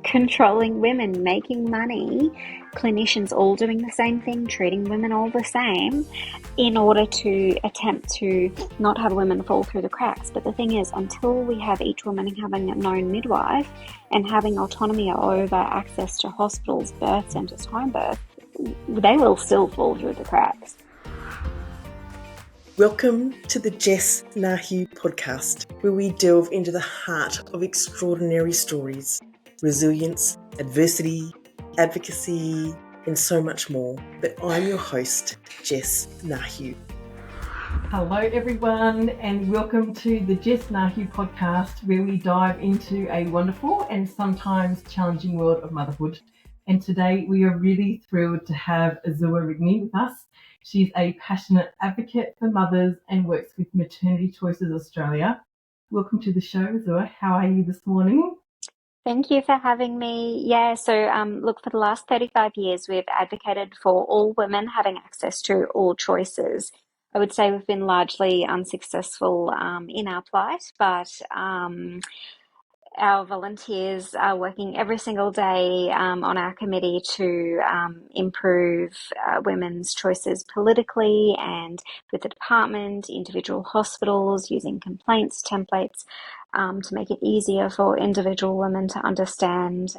controlling women, making money, clinicians all doing the same thing, treating women all the same in order to attempt to not have women fall through the cracks. But the thing is, until we have each woman having a known midwife and having autonomy over access to hospitals, birth centres, home birth, they will still fall through the cracks. Welcome to the Jess Ngaheu podcast, where we delve into the heart of extraordinary stories, resilience, adversity, advocacy, and so much more. But I'm your host, Jess Ngaheu. Hello everyone, and welcome to the Jess Ngaheu podcast, where we dive into a wonderful and sometimes challenging world of motherhood. And today we are really thrilled to have Azura Rigney with us. She's a passionate advocate for mothers and works with Maternity Choices Australia. Welcome to the show, Azura. How are you this morning? Thank you for having me. Yeah, so look, for the last 35 years, we've advocated for all women having access to all choices. I would say we've been largely unsuccessful in our plight, but our volunteers are working every single day on our committee to improve women's choices politically and with the department, individual hospitals, using complaints templates to make it easier for individual women to understand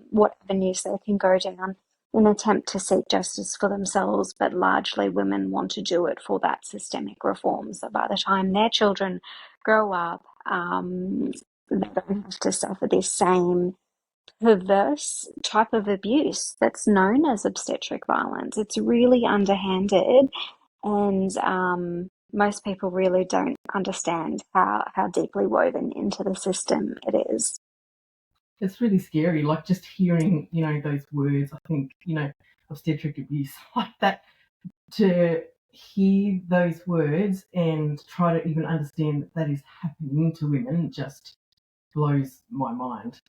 what avenues they can go down in an attempt to seek justice for themselves, but largely women want to do it for that systemic reform. So by the time their children grow up, they don't have to suffer this same perverse type of abuse that's known as obstetric violence. It's really underhanded, and most people really don't understand how deeply woven into the system it is. It's really scary, like just hearing, those words. I think, obstetric abuse, like that, to hear those words and try to even understand that is happening to women just blows my mind.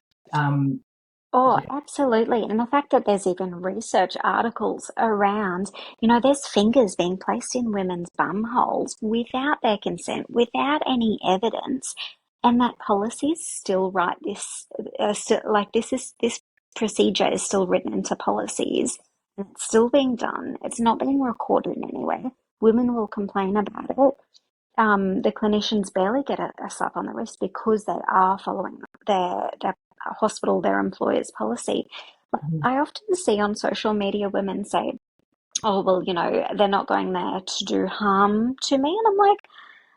Oh, Yeah. absolutely. And the fact that there's even research articles around, there's fingers being placed in women's bum holes without their consent, without any evidence, and that policies still write this, this procedure is still written into policies, and it's still being done. It's not being recorded in any way. Women will complain about it. The clinicians barely get a slap on the wrist because they are following their hospital, their employer's policy. I often see on social media women say, oh, well, they're not going there to do harm to me. And I'm like,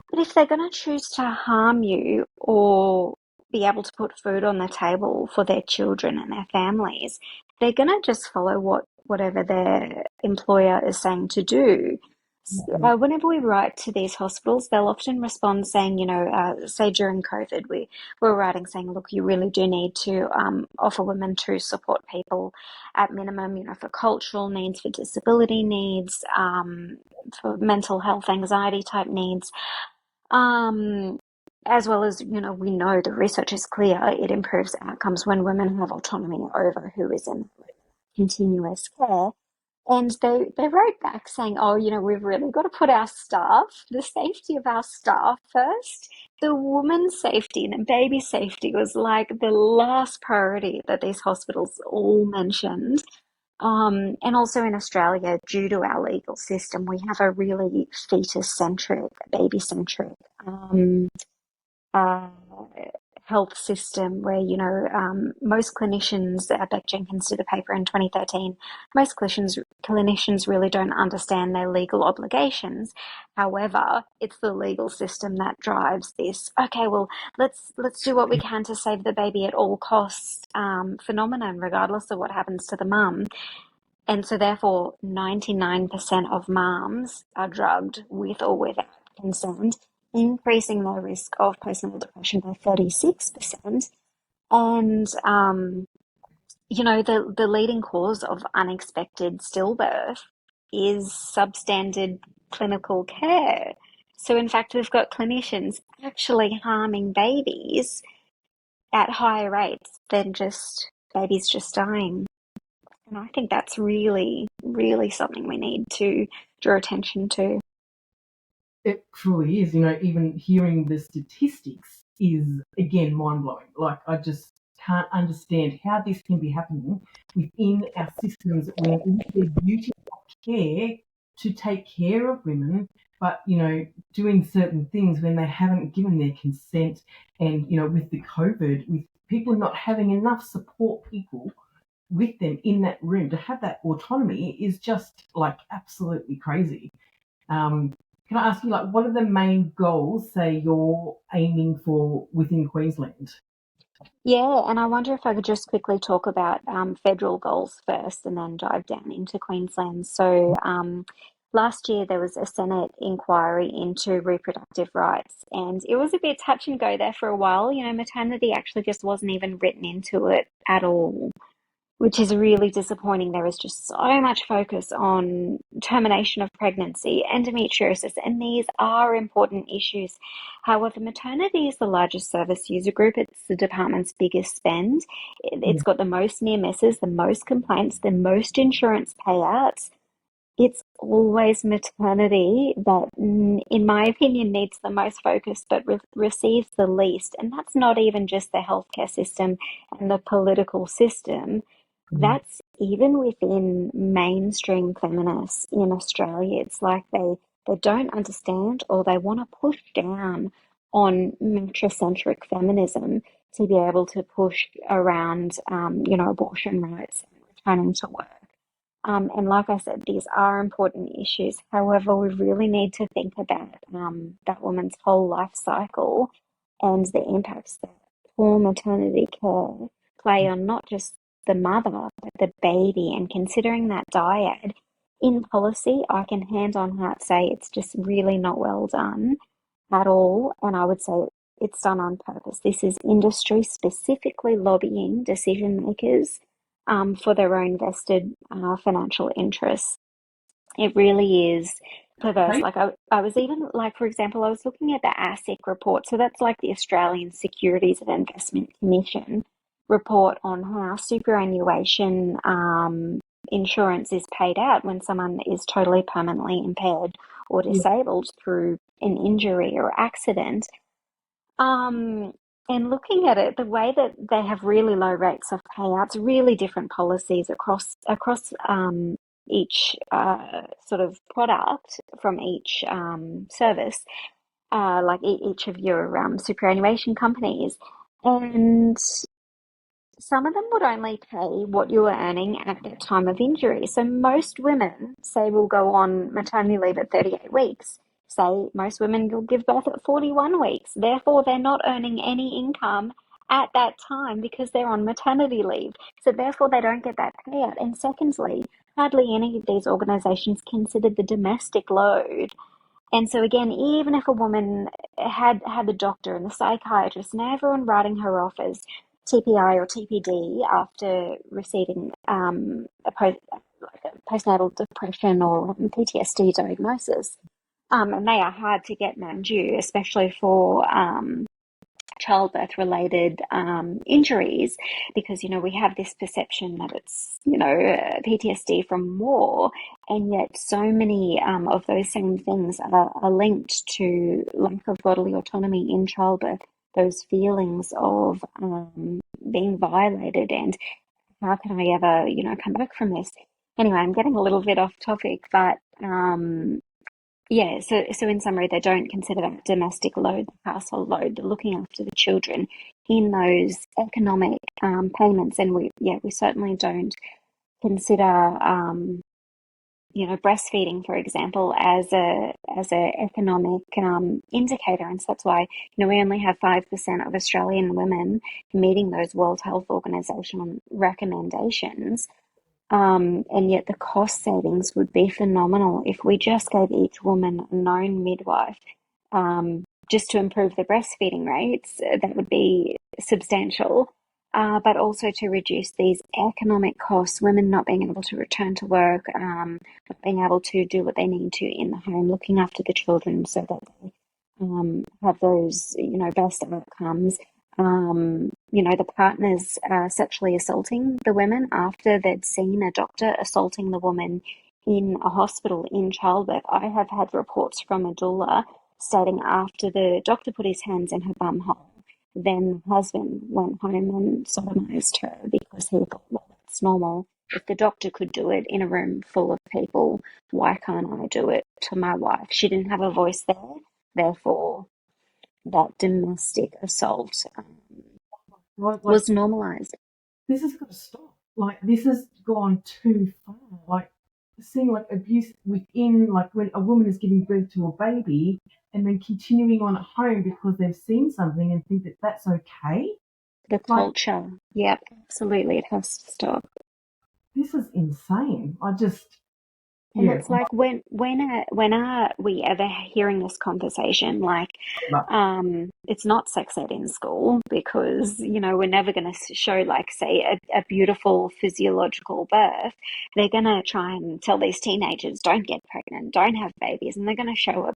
but if they're going to choose to harm you or be able to put food on the table for their children and their families, they're going to just follow whatever their employer is saying to do. Whenever we write to these hospitals, they'll often respond saying, say during COVID, we're writing saying, look, you really do need to offer women to support people at minimum, for cultural needs, for disability needs, for mental health, anxiety type needs, as well as, we know the research is clear, it improves outcomes when women have autonomy over who is in continuous care. And they wrote back saying, oh, we've really got to put the safety of our staff first. The woman's safety and the baby safety was like the last priority that these hospitals all mentioned. And also in Australia, due to our legal system, we have a really fetus-centric, baby-centric health system where, most clinicians, Beck Jenkins did a paper in 2013, most clinicians really don't understand their legal obligations. However, it's the legal system that drives this, okay, well, let's do what we can to save the baby at all costs phenomenon, regardless of what happens to the mum. And so therefore, 99% of mums are drugged with or without consent, increasing their risk of postnatal depression by 36%. And, the leading cause of unexpected stillbirth is substandard clinical care. So in fact, we've got clinicians actually harming babies at higher rates than just babies just dying. And I think that's really, really something we need to draw attention to. It truly is, even hearing the statistics is, again, mind-blowing. Like, I just can't understand how this can be happening within our systems where it is their duty of care to take care of women, but, doing certain things when they haven't given their consent. And, with the COVID, with people not having enough support people with them in that room to have that autonomy is just like absolutely crazy. Can I ask you, like, what are the main goals, say, you're aiming for within Queensland? Yeah, and I wonder if I could just quickly talk about federal goals first and then dive down into Queensland. So, last year there was a Senate inquiry into reproductive rights, and it was a bit touch and go there for a while. Maternity actually just wasn't even written into it at all, which is really disappointing. There is just so much focus on termination of pregnancy, endometriosis, and these are important issues. However, maternity is the largest service user group. It's the department's biggest spend. Yeah. It's got the most near misses, the most complaints, the most insurance payouts. It's always maternity that, in my opinion, needs the most focus but receives the least. And that's not even just the healthcare system and the political system. That's even within mainstream feminists in Australia. It's like they don't understand, or they want to push down on matricentric feminism to be able to push around, abortion rights and returning to work. And like I said, these are important issues. However, we really need to think about that woman's whole life cycle and the impacts that poor maternity care play on not just the mother, but the baby. And considering that dyad in policy, I can hand on heart say it's just really not well done at all. And I would say it's done on purpose. This is industry specifically lobbying decision makers for their own vested financial interests. It really is perverse. Right? Like I was even like, for example, I was looking at the ASIC report. So that's like the Australian Securities and Investment Commission report on how superannuation insurance is paid out when someone is totally permanently impaired or Yeah. disabled through an injury or accident. Um, and looking at it, the way that they have really low rates of payouts, really different policies across each sort of product from each service, like each of your superannuation companies, and some of them would only pay what you were earning at that time of injury. So most women, say, will go on maternity leave at 38 weeks. Say most women will give birth at 41 weeks. Therefore, they're not earning any income at that time because they're on maternity leave. So therefore, they don't get that payout. And secondly, hardly any of these organisations consider the domestic load. And so again, even if a woman had the doctor and the psychiatrist and everyone writing her off as TPI or TPD after receiving like a postnatal depression or PTSD diagnosis, and they are hard to get, mind you, especially for childbirth related injuries, because we have this perception that it's PTSD from war, and yet so many of those same things are linked to lack of bodily autonomy in childbirth, those feelings of being violated and how can I ever come back from this. Anyway, I'm getting a little bit off topic, but yeah, so in summary, they don't consider that domestic load, the household load, the looking after the children in those economic payments, and we certainly don't consider breastfeeding, for example, as a economic indicator, and so that's why we only have 5% of Australian women meeting those World Health Organization recommendations. And yet the cost savings would be phenomenal if we just gave each woman a known midwife, just to improve the breastfeeding rates. That would be substantial, but also to reduce these economic costs, women not being able to return to work, not being able to do what they need to in the home, looking after the children so that they have those, best outcomes. The partners sexually assaulting the women after they'd seen a doctor assaulting the woman in a hospital in childbirth. I have had reports from a doula stating after the doctor put his hands in her bum hole then the husband went home and sodomized her because he thought, well, that's normal. If the doctor could do it in a room full of people, why can't I do it to my wife? She didn't have a voice there, therefore that domestic assault Like was normalized. this has got to stop. Like this has gone too far. Like seeing like abuse within, like when a woman is giving birth to a baby and then continuing on at home because they've seen something and think that that's okay. The culture, yep, absolutely, it has to stop. This is insane. And it's like when are we ever hearing this conversation? Like, it's not sex ed in school because we're never going to show, like, say, a beautiful physiological birth. They're going to try and tell these teenagers, don't get pregnant, don't have babies, and they're going to show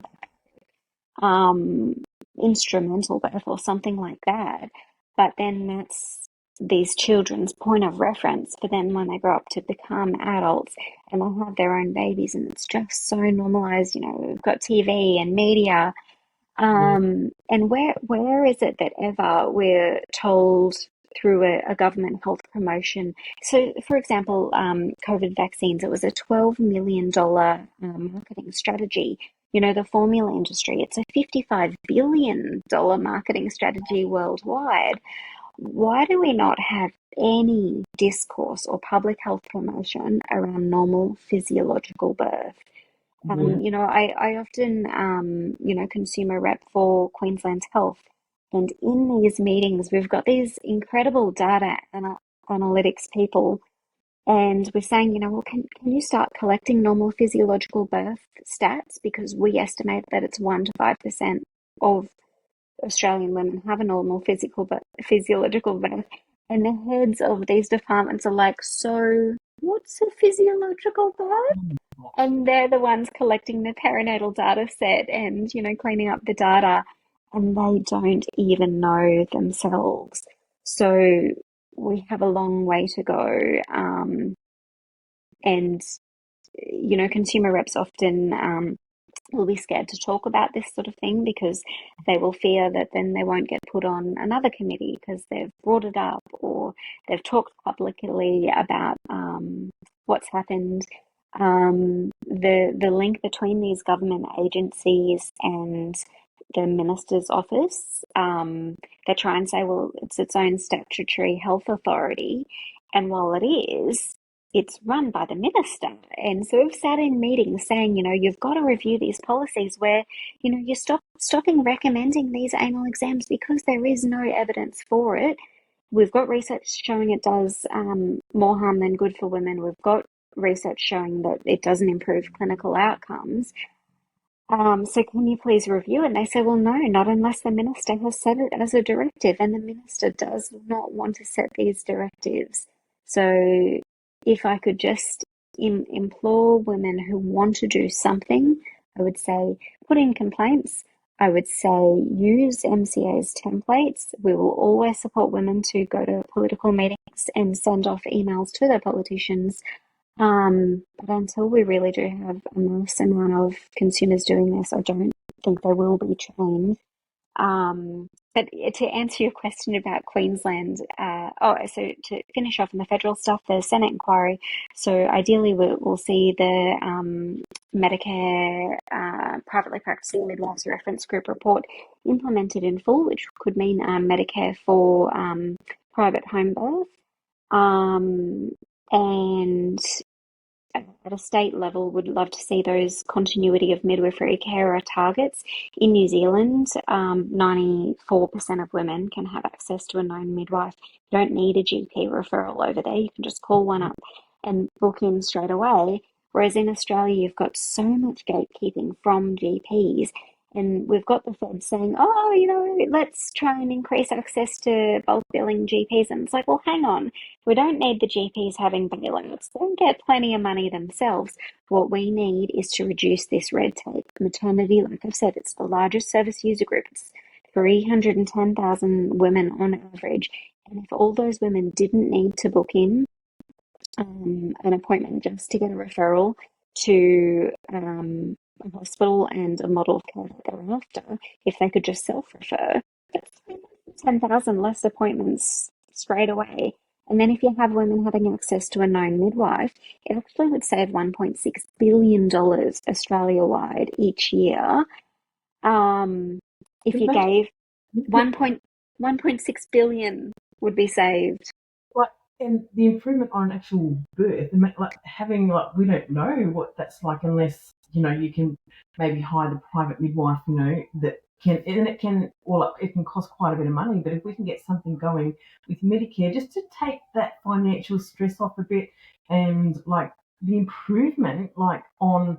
instrumental birth or something like that. But then that's these children's point of reference for them when they grow up to become adults and they'll have their own babies, and it's just so normalized. We've got TV and media. And where is it that ever we're told through a government health promotion? So, for example, COVID vaccines, it was a $12 million marketing strategy. The formula industry, it's a $55 billion marketing strategy worldwide. Why do we not have any discourse or public health promotion around normal physiological birth? I often, consumer rep for Queensland's Health, and in these meetings, we've got these incredible data analytics people, and we're saying, well, can you start collecting normal physiological birth stats? Because we estimate that it's 1 to 5% of Australian women have a normal physiological birth. And the heads of these departments are like, so what's a physiological birth? And they're the ones collecting the perinatal data set and, cleaning up the data, and they don't even know themselves. So we have a long way to go. And, consumer reps often will be scared to talk about this sort of thing because they will fear that then they won't get put on another committee because they've brought it up or they've talked publicly about what's happened. The link between these government agencies and the minister's office, they try and say, well, it's its own statutory health authority, and while it is, it's run by the minister. And so we've sat in meetings saying, you've got to review these policies where, you're stopping recommending these anal exams because there is no evidence for it. We've got research showing it does more harm than good for women. We've got research showing that it doesn't improve clinical outcomes. So can you please review it? And they say, well, no, not unless the minister has set it as a directive. And the minister does not want to set these directives. So if I could just implore women who want to do something, I would say put in complaints. I would say use MCA's templates. We will always support women to go to political meetings and send off emails to their politicians. But until we really do have a mass amount of consumers doing this, I don't think they will be trained. But to answer your question about Queensland, so to finish off on the federal stuff, the Senate inquiry. So ideally, we'll see the Medicare privately practicing midwives reference group report implemented in full, which could mean Medicare for private home birth. And at a state level, would love to see those continuity of midwifery carer targets. In New Zealand, 94% of women can have access to a known midwife. You don't need a GP referral over there. You can just call one up and book in straight away. Whereas in Australia, you've got so much gatekeeping from GPs. And we've got the Fed saying, let's try and increase access to bulk billing GPs. And it's like, well, hang on. We don't need the GPs having bailouts. They get plenty of money themselves. What we need is to reduce this red tape. Maternity, like I've said, it's the largest service user group. It's 310,000 women on average. And if all those women didn't need to book in an appointment just to get a referral to a hospital and a model of care that they're after, if they could just self-refer, that's 10,000 less appointments straight away. And then if you have women having access to a known midwife, it actually would save $1.6 billion Australia-wide each year. If you Imagine, gave 1.6 billion would be saved. like, and the improvement on an actual birth, like having, like, we don't know what that's like unless, you can maybe hire the private midwife, that can, and it can, well, it can cost quite a bit of money, but if we can get something going with Medicare, just to take that financial stress off a bit, and like the improvement, like on,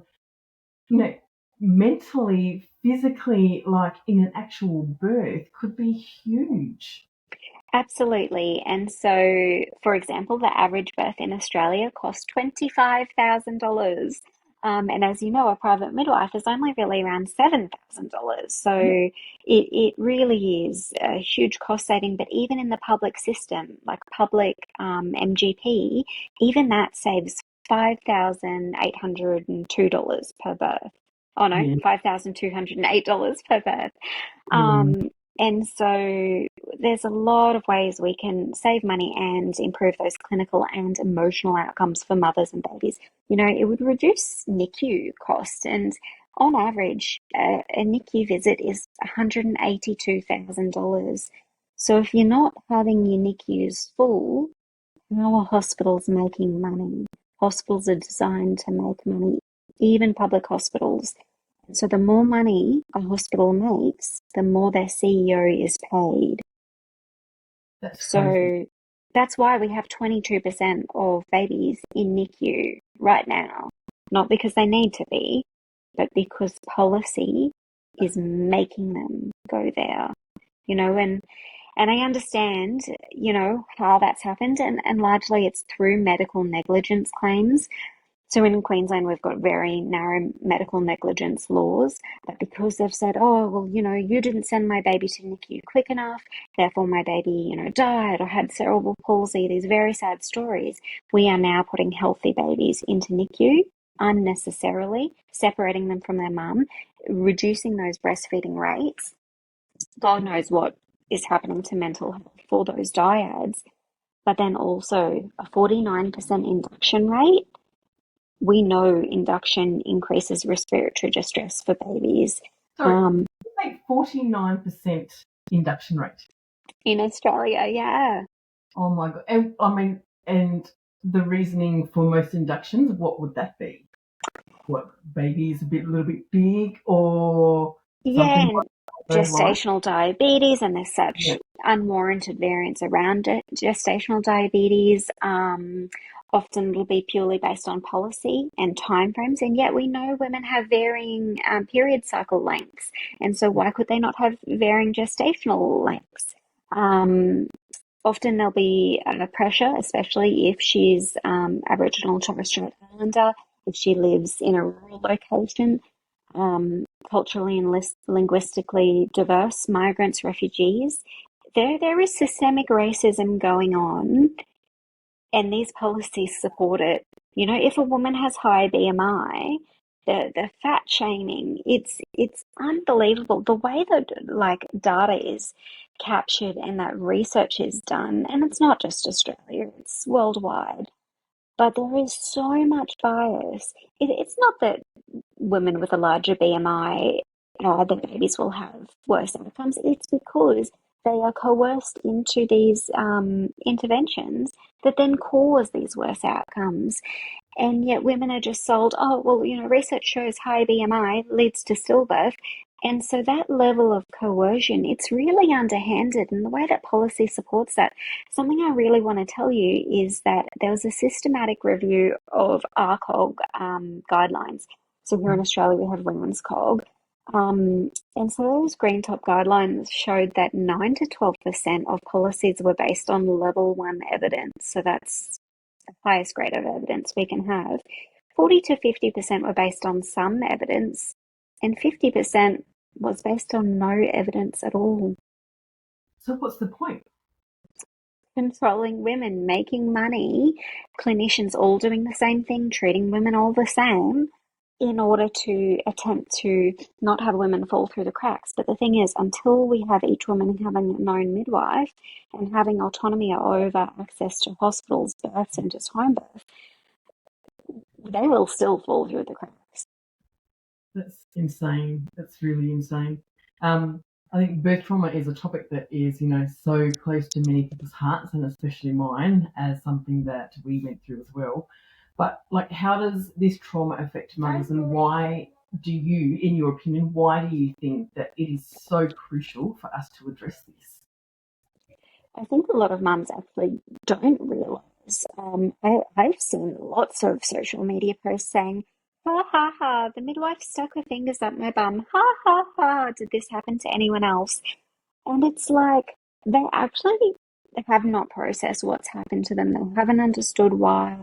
mentally, physically, like in an actual birth could be huge. Absolutely. And so, for example, the average birth in Australia costs $25,000. And as you know, a private midwife is only really around $7,000. So Yeah. it really is a huge cost saving. But even in the public system, like public MGP, even that saves $5,802 per birth. Oh no, Yeah. $5,208 per birth. Mm. Um, and so there's a lot of ways we can save money and improve those clinical and emotional outcomes for mothers and babies. It would reduce NICU costs, and on average, a NICU visit is $182,000. So if you're not having your NICUs full, how are hospitals making money? Hospitals are designed to make money, even public hospitals. So the more money a hospital makes, the more their CEO is paid. That's crazy. So that's why we have 22% of babies in NICU right now. Not because they need to be, but because policy is making them go there. And I understand, how that's happened, and largely it's through medical negligence claims. So in Queensland, we've got very narrow medical negligence laws, but because they've said, oh, well, you didn't send my baby to NICU quick enough, therefore my baby, died or had cerebral palsy, these very sad stories, we are now putting healthy babies into NICU unnecessarily, separating them from their mum, reducing those breastfeeding rates. God knows what is happening to mental health for those dyads, but then also a 49% induction rate. We know induction increases respiratory distress for babies. Sorry, like 49% induction rate. In Australia, yeah. Oh my God. And I mean, and the reasoning for most inductions, what would that be? What, baby is a little bit big, or Yeah, something and like those lines? gestational diabetes, and there's such Yeah. unwarranted variance around it. Gestational diabetes, often it'll be purely based on policy and timeframes, and yet we know women have varying period cycle lengths, and so why could they not have varying gestational lengths? Often there'll be pressure, especially if she's Aboriginal and Torres Strait Islander, if she lives in a rural location, culturally and linguistically diverse, migrants, refugees. There is systemic racism going on, and these policies support it. If a woman has high BMI, the fat shaming, it's unbelievable. The way that like data is captured and that research is done, and it's not just Australia, it's worldwide. But there is so much bias. It's not that women with a larger BMI, their babies will have worse outcomes. It's because they are coerced into these interventions that then cause these worse outcomes. And yet women are just sold, oh, well, research shows high BMI leads to stillbirth. And so that level of coercion, it's really underhanded. And the way that policy supports that, something I really want to tell you is that there was a systematic review of RCOG guidelines. So here in Australia, we have RAMSCOG. And so those green top guidelines showed that 9 to 12% of policies were based on level 1 evidence. So that's the highest grade of evidence we can have. 40 to 50% were based on some evidence, and 50% was based on no evidence at all. So what's the point? Controlling women, making money, clinicians all doing the same thing, treating women all the same. in order to attempt to not have women fall through the cracks. But the thing is, until we have each woman having a known midwife and having autonomy over access to hospitals, birth centres, home birth, they will still fall through the cracks. That's insane. That's really insane. I think birth trauma is a topic that is, so close to many people's hearts, and especially mine, as something that we went through as well. But how does this trauma affect mums, and why do you, in your opinion, why do you think that it is so crucial for us to address this? I think a lot of mums actually don't realise. I've seen lots of social media posts saying, ha ha ha, the midwife stuck her fingers up my bum. Ha ha ha, did this happen to anyone else? And it's like they actually have not processed what's happened to them. They haven't understood why.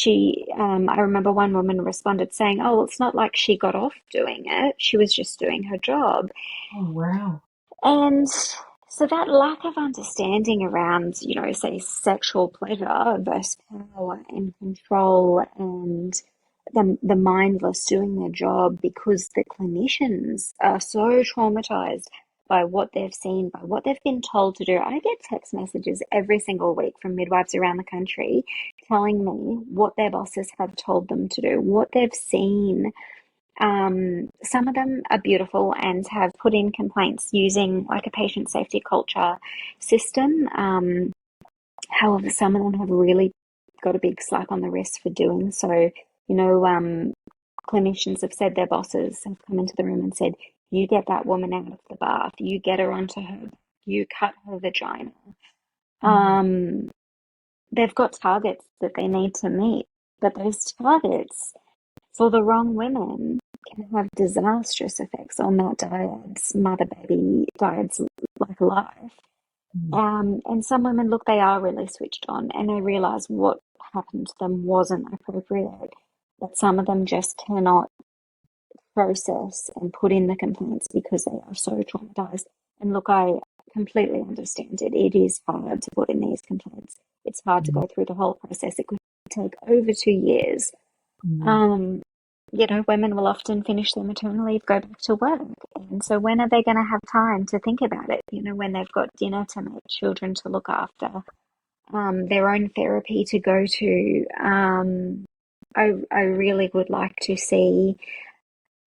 I remember one woman responded saying, oh, it's not like she got off doing it. She was just doing her job. Oh, wow. And so that lack of understanding around, say, sexual pleasure versus power and control and the mindless doing their job because the clinicians are so traumatized by what they've seen, by what they've been told to do. I get text messages every single week from midwives around the country telling me what their bosses have told them to do, what they've seen. Some of them are beautiful and have put in complaints using like a patient safety culture system. However, some of them have really got a big slap on the wrist for doing so. Clinicians have said their bosses have come into the room and said, you get that woman out of the bath, you get her onto her, you cut her vagina. They've got targets that they need to meet, but those targets for the wrong women can have disastrous effects on that dyad's mother-baby, dyad's life. And some women, look, they are really switched on and they realise what happened to them wasn't appropriate, but some of them just cannot process and put in the complaints because they are so traumatised. And look, I completely understand it. It is hard to put in these complaints. It's hard to go through the whole process. It could take over 2 years. Women will often finish their maternal leave, go back to work. And so when are they going to have time to think about it? When they've got dinner to make, children to look after, their own therapy to go to. I really would like to see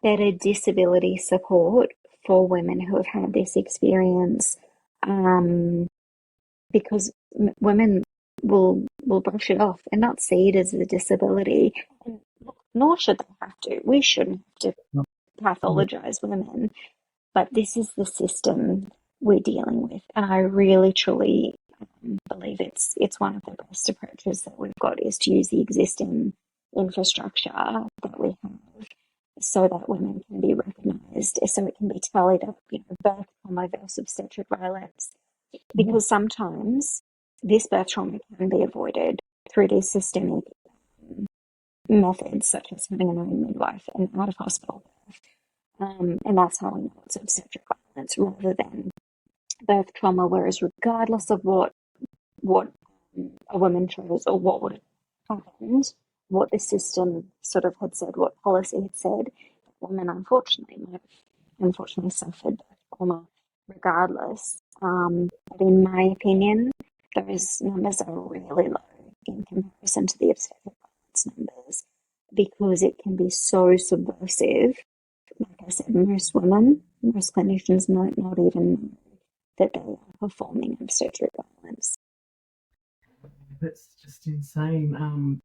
better disability support for women who have had this experience, because women will brush it off and not see it as a disability. Nor should they have to. We shouldn't have to pathologize women, but this is the system we're dealing with, and I really truly believe it's one of the best approaches that we've got is to use the existing infrastructure that we have so that women can be recognised, so it can be tallied up, birth trauma versus obstetric violence, because sometimes this birth trauma can be avoided through these systemic methods such as having an own midwife and out of hospital birth. And that's how we know it's obstetric violence rather than birth trauma, whereas regardless of what a woman chose or what would have happened, what the system sort of had said, what policy had said, women might have suffered birth trauma regardless. But in my opinion, those numbers are really low in comparison to the obstetric violence numbers because it can be so subversive. Like I said, most clinicians might not even know that they are performing obstetric violence. That's just insane.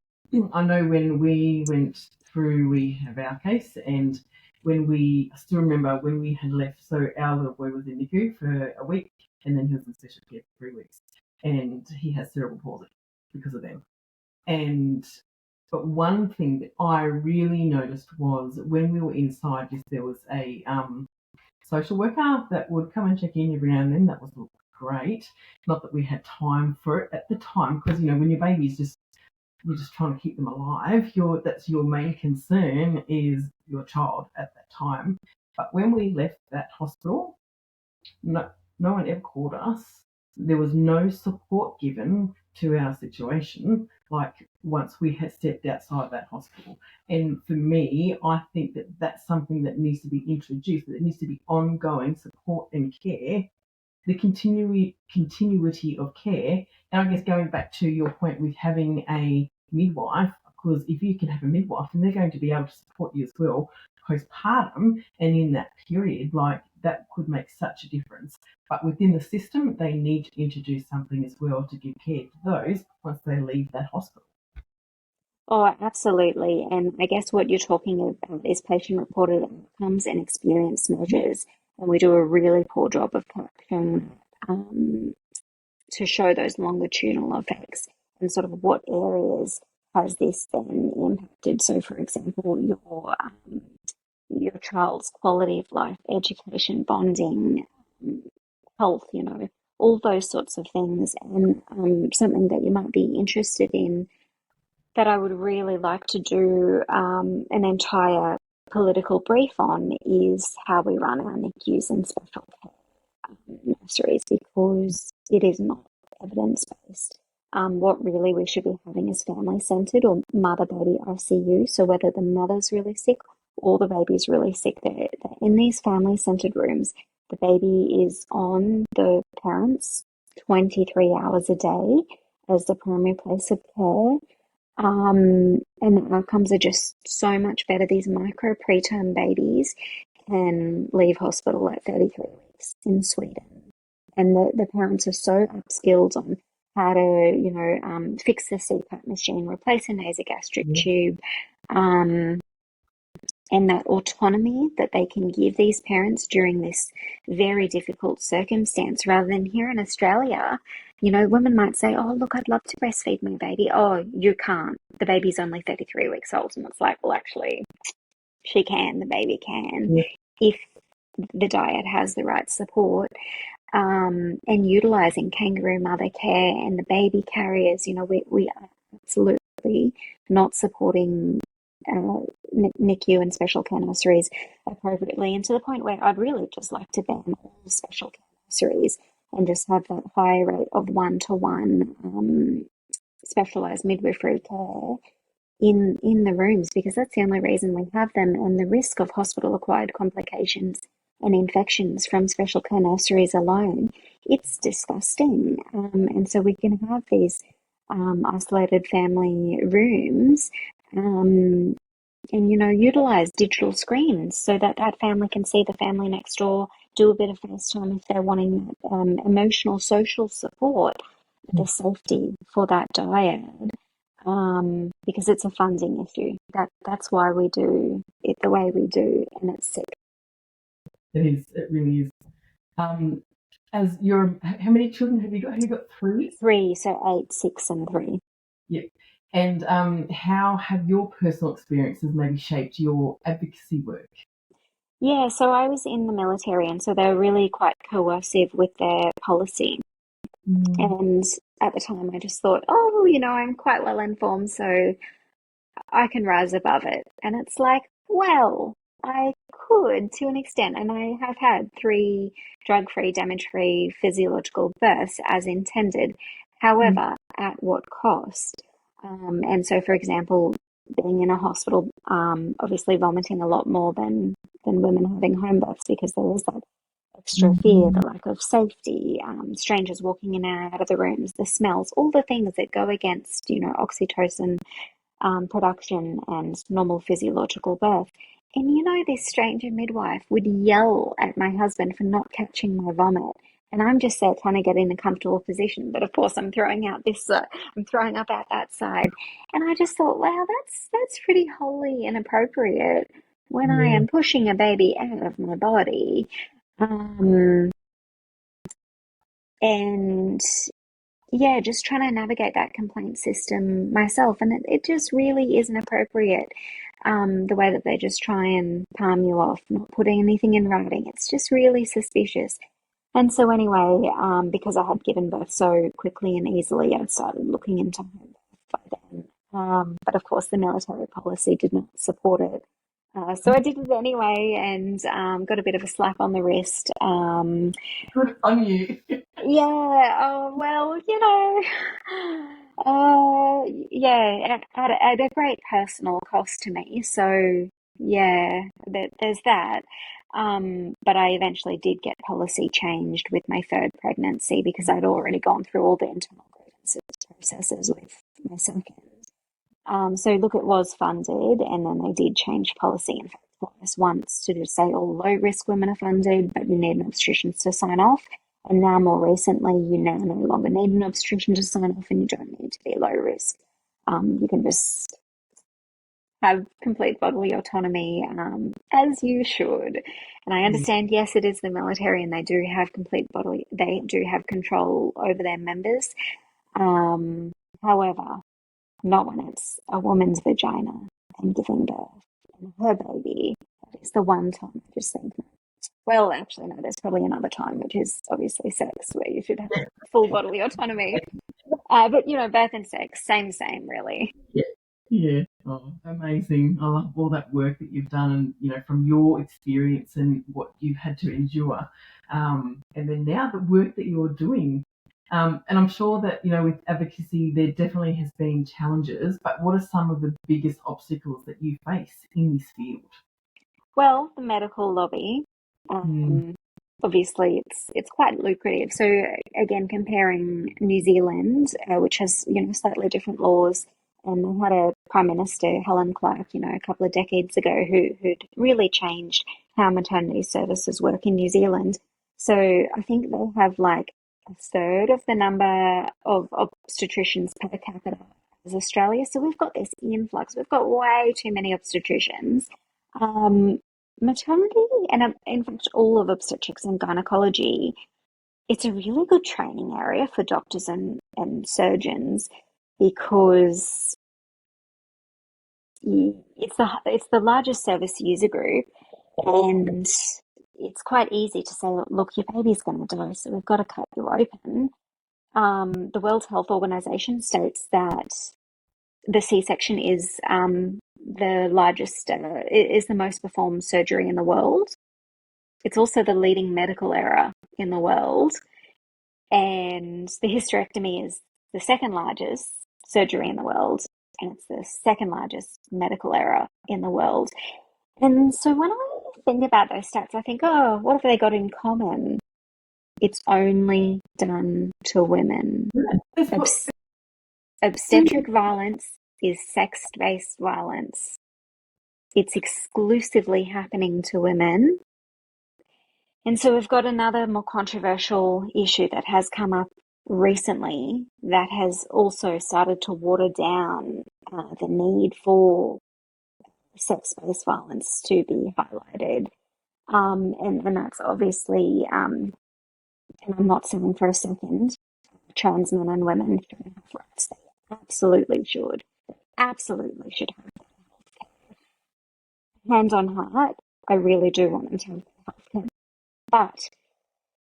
I know when we went through, we have our case, and I still remember when we had left, so our little boy was in NICU for a week, and then he was in special care for 3 weeks, and he has cerebral palsy because of them. But one thing that I really noticed was when we were inside this, there was a social worker that would come and check in every now and then. That was great. Not that we had time for it at the time, because when your baby's you're just trying to keep them alive. That's your main concern is your child at that time. But when we left that hospital, no one ever called us. There was no support given to our situation. like once we had stepped outside that hospital. And for me, I think that that's something that needs to be introduced, that it needs to be ongoing support and care, the continuity of care. And I guess going back to your point with having a midwife, because if you can have a midwife, then they're going to be able to support you as well postpartum and in that period, like that could make such a difference. But within the system, they need to introduce something as well to give care to those once they leave that hospital. Oh, absolutely. And I guess what you're talking about is patient-reported outcomes and experience measures. And we do a really poor job of capturing to show those longitudinal effects and sort of what areas has this then impacted. So, for example, your child's quality of life, education, bonding, health, all those sorts of things. And something that you might be interested in that I would really like to do an entire political brief on is how we run our NICUs and special care nurseries, because it is not evidence-based. What really we should be having is family-centred or mother-baby ICU. So whether the mother's really sick or the baby's really sick, they're in these family-centred rooms. The baby is on the parents 23 hours a day as the primary place of care. And the outcomes are just so much better. These micro preterm babies can leave hospital at 33 weeks in Sweden. And the parents are so upskilled on how to, fix the CPAP machine, replace a nasogastric tube, and that autonomy that they can give these parents during this very difficult circumstance, rather than here in Australia, women might say, oh, look, I'd love to breastfeed my baby. Oh, you can't. The baby's only 33 weeks old. And it's like, well, actually, she can, the baby can, if the diet has the right support. And utilising kangaroo mother care and the baby carriers, we are absolutely not supporting NICU and special care nurseries appropriately, and to the point where I'd really just like to ban all special care nurseries and just have that high rate of one-to-one specialised midwifery care in the rooms, because that's the only reason we have them. And the risk of hospital-acquired complications and infections from special care nurseries alone, it's disgusting. And so we can have these isolated family rooms and, utilise digital screens so that that family can see the family next door, do a bit of FaceTime if they're wanting that emotional, social support, the safety for that dyad, because it's a funding issue. That's why we do it the way we do, and it's sick. It is. It really is. How many children have you got? Have you got three? Three, so 8, 6, and 3. Yep. And how have your personal experiences maybe shaped your advocacy work? Yeah, so I was in the military, and so they were really quite coercive with their policy. And at the time, I just thought, oh, I'm quite well informed, so I can rise above it. And it's like, well, I could to an extent, and I have had 3 drug-free, damage-free physiological births as intended. However, at what cost? And so, for example, being in a hospital, obviously vomiting a lot more than women having home births, because there is that extra fear, the lack of safety, strangers walking in and out of the rooms, the smells, all the things that go against, oxytocin production and normal physiological birth. And this stranger midwife would yell at my husband for not catching my vomit. And I'm just there trying to get in a comfortable position. But of course, I'm throwing out I'm throwing up out that side. And I just thought, wow, that's pretty wholly inappropriate when I am pushing a baby out of my body. And yeah, just trying to navigate that complaint system myself. And it just really isn't appropriate, the way that they just try and palm you off, not putting anything in writing. It's just really suspicious. And so anyway, because I had given birth so quickly and easily, I started looking into home birth by then. But of course, the military policy did not support it. So I did it anyway, and got a bit of a slap on the wrist. Good on you. Yeah, oh, well, yeah, at a great personal cost to me. So yeah, there's that. But I eventually did get policy changed with my third pregnancy because I'd already gone through all the internal grievances processes with my second. So look, it was funded, and then they did change policy, in fact, twice. Once to just say all low risk women are funded, but you need an obstetrician to sign off. And now more recently, you now no longer need an obstetrician to sign off, and you don't need to be low risk. You can just have complete bodily autonomy, as you should. And I understand, yes, it is the military, and they do have they do have control over their members. However, not when it's a woman's vagina and giving birth and her baby. That is the one time I just think, well, actually, no, there's probably another time, which is obviously sex, where you should have full bodily autonomy. But, birth and sex, same, really. Yeah. Oh, amazing. I love all that work that you've done and, from your experience and what you've had to endure. And then now the work that you're doing. And I'm sure that, with advocacy, there definitely has been challenges, but what are some of the biggest obstacles that you face in this field? Well, the medical lobby, obviously it's quite lucrative. So again, comparing New Zealand, which has, slightly different laws, and they had a Prime Minister, Helen Clark, a couple of decades ago who'd really changed how maternity services work in New Zealand. So I think they have like a third of the number of obstetricians per capita as Australia. So we've got this influx. We've got way too many obstetricians. Maternity, and in fact all of obstetrics and gynecology, it's a really good training area for doctors and surgeons because it's the largest service user group, and it's quite easy to say, look, your baby's going to die, so we've got to cut you open. The World Health Organization states that the C-section is the largest, is the most performed surgery in the world. It's also the leading medical error in the world. And the hysterectomy is the second largest surgery in the world. And it's the second largest medical error in the world. And so when I think about those stats, I think, oh, what have they got in common? It's only done to women. Obstetric violence is sex-based violence. It's exclusively happening to women. And so we've got another more controversial issue that has come up recently that has also started to water down the need for sex-based violence to be highlighted. And that's obviously, and I'm not saying for a second, trans men and women shouldn't have rights. They absolutely should. Absolutely should have healthcare. Hand on heart, I really do want them to have healthcare. But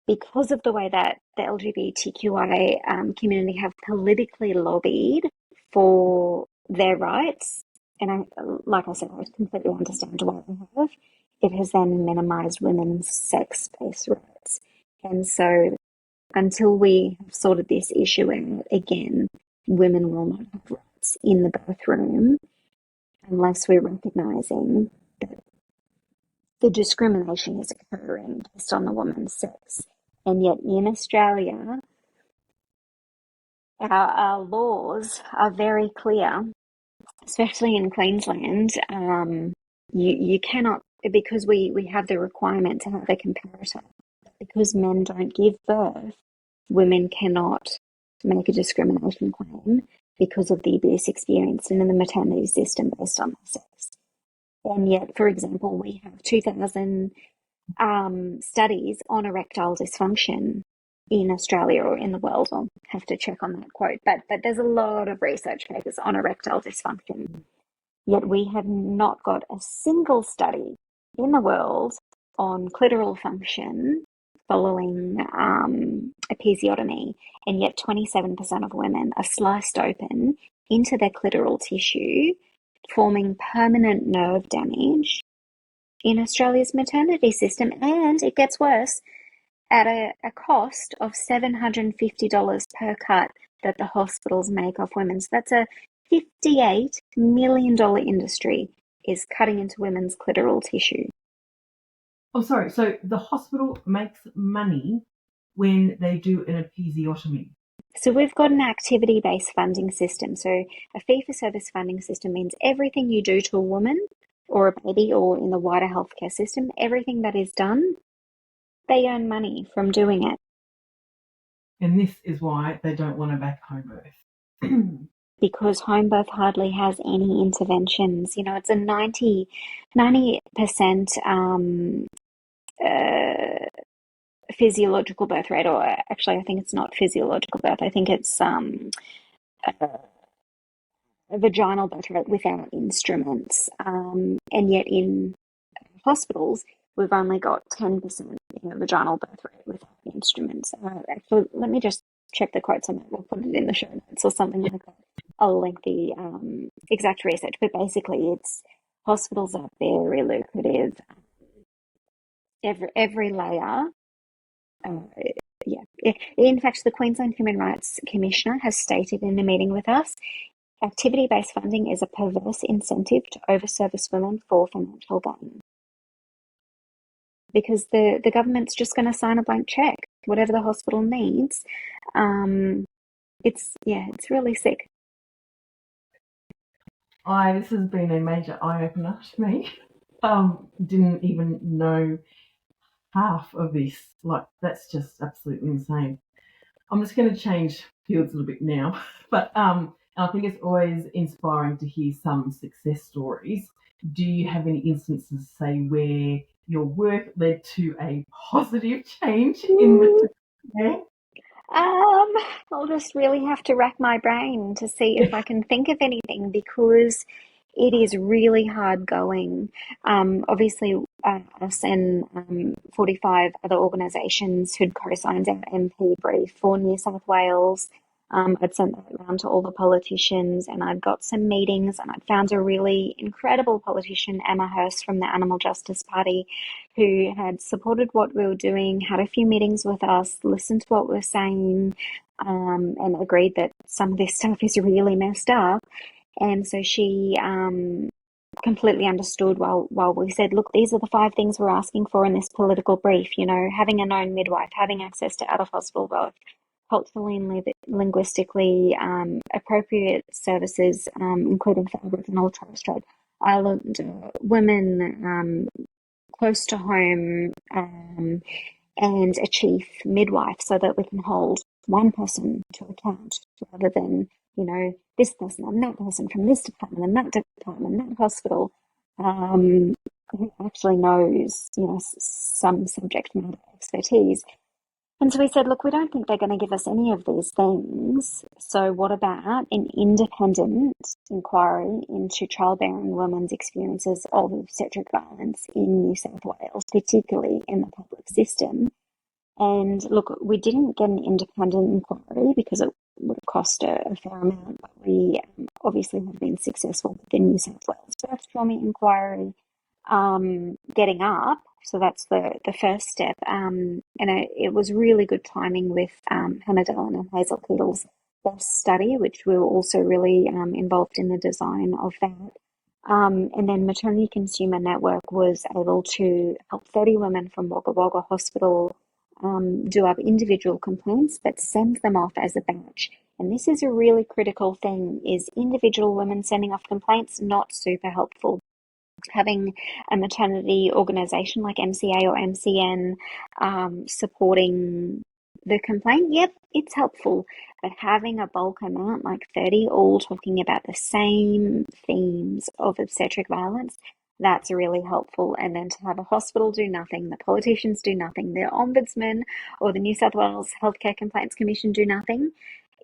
because of the way that the LGBTQI community have politically lobbied for their rights, and like I said, I completely understand why they have, it has then minimised women's sex-based rights. And so until we have sorted this issue out, again, women will not have rights in the birth room unless we're recognising that the discrimination is occurring based on the woman's sex. And yet in Australia, our laws are very clear, especially in Queensland. You cannot, because we have the requirement to have a comparator, because men don't give birth, women cannot make a discrimination claim because of the abuse experienced in the maternity system based on their sex. And yet, for example, we have 2,000 studies on erectile dysfunction in Australia or in the world. I'll have to check on that quote, but there's a lot of research papers on erectile dysfunction. Yet we have not got a single study in the world on clitoral function following episiotomy, and yet 27% of women are sliced open into their clitoral tissue, forming permanent nerve damage in Australia's maternity system, and it gets worse, at a cost of $750 per cut that the hospitals make off women. So that's a $58 million industry is cutting into women's clitoral tissue. Oh, sorry. So the hospital makes money when they do an episiotomy. So we've got an activity-based funding system. So a fee-for-service funding system means everything you do to a woman or a baby or in the wider healthcare system, everything that is done, they earn money from doing it. And this is why they don't want to back home birth. Because home birth hardly has any interventions. You know, it's a 90% physiological birth rate, or actually, I think it's not physiological birth. I think it's a vaginal birth rate without instruments. And yet in hospitals, we've only got 10% vaginal birth rate without instruments. Actually, let me just check the quotes on that. We'll put it in the show notes or something like that. I'll link the exact research, but basically it's hospitals are very lucrative. Every layer. In fact, the Queensland Human Rights Commissioner has stated in a meeting with us, activity-based funding is a perverse incentive to overservice women for financial gain. Because the government's just going to sign a blank check, whatever the hospital needs. It's really sick. This has been a major eye-opener to me. Didn't even know half of this. Like, that's just absolutely insane. I'm just going to change fields a little bit now, but I think it's always inspiring to hear some success stories. Do you have any instances, say, where your work led to a positive change in maternity? I'll just really have to rack my brain to see if I can think of anything, because it is really hard going. Obviously, us and 45 other organisations who'd co-signed our MP brief for New South Wales. I'd sent that around to all the politicians, and I'd got some meetings, and I'd found a really incredible politician, Emma Hurst from the Animal Justice Party, who had supported what we were doing, had a few meetings with us, listened to what we were saying, and agreed that some of this stuff is really messed up. And so she completely understood while we said, look, these are the 5 things we're asking for in this political brief, having a known midwife, having access to out-of-hospital birth, culturally and linguistically appropriate services, including for Aboriginal and Torres Strait Islander women, close to home, and a chief midwife, so that we can hold one person to account rather than, this person and that person from this department and that department, that hospital, who actually knows, some subject matter expertise. And so we said, look, we don't think they're going to give us any of these things. So what about an independent inquiry into childbearing women's experiences of obstetric violence in New South Wales, particularly in the public system? And look, we didn't get an independent inquiry because it would have cost a fair amount, but we obviously have been successful with the New South Wales birth trauma inquiry getting up. So that's the first step. And it was really good timing with Hannah Dillon and Hazel Kettle's BESS study, which we were also really involved in the design of that. And then Maternity Consumer Network was able to help 30 women from Wagga Wagga Hospital do up individual complaints, but send them off as a batch. And this is a really critical thing, is individual women sending off complaints, not super helpful. Having a maternity organisation like MCA or MCN supporting the complaint, yep, it's helpful. But having a bulk amount like 30 all talking about the same themes of obstetric violence, that's really helpful. And then to have a hospital do nothing, the politicians do nothing, the Ombudsman or the New South Wales Healthcare Complaints Commission do nothing,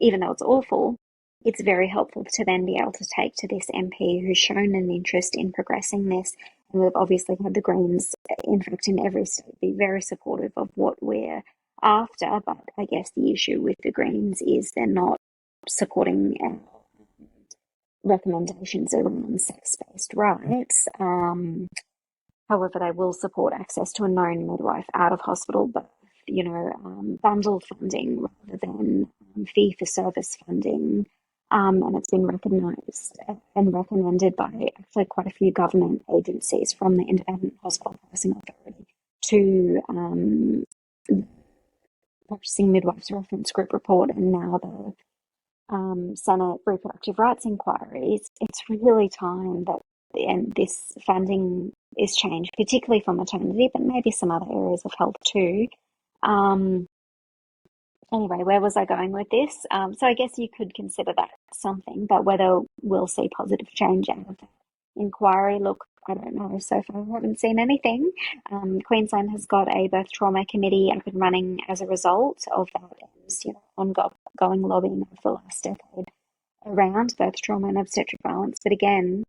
even though it's awful, it's very helpful to then be able to take to this MP who's shown an interest in progressing this. And we've obviously had the Greens, in fact, in every state, be very supportive of what we're after. But I guess the issue with the Greens is they're not supporting our recommendations around sex-based rights. However, they will support access to a known midwife out of hospital birth, bundled funding rather than fee-for-service funding. and it's been recognised and recommended by actually quite a few government agencies, from the Independent Hospital Pricing Authority to Practicing Midwives Reference Group report, and now the Senate Reproductive Rights Inquiries. It's really time that this funding is changed, particularly for maternity, but maybe some other areas of health too. Anyway, where was I going with this? So I guess you could consider that something, but whether we'll see positive change out of that inquiry, look, I don't know. So far, I haven't seen anything. Queensland has got a birth trauma committee up and running as a result of that, ongoing lobbying of the last decade around birth trauma and obstetric violence. But again,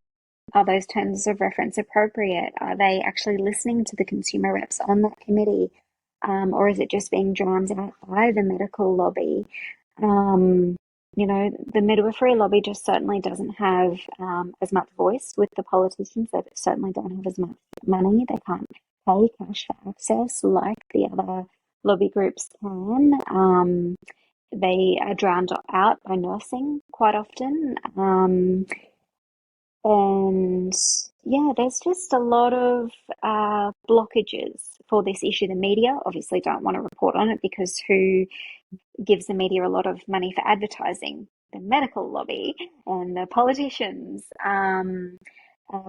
are those terms of reference appropriate? Are they actually listening to the consumer reps on that committee? Or is it just being drowned out by the medical lobby? The midwifery lobby just certainly doesn't have as much voice with the politicians. They certainly don't have as much money. They can't pay cash for access like the other lobby groups can. They are drowned out by nursing quite often. And yeah, there's just a lot of blockages for this issue. The media obviously don't want to report on it because who gives the media a lot of money for advertising? The medical lobby and the politicians.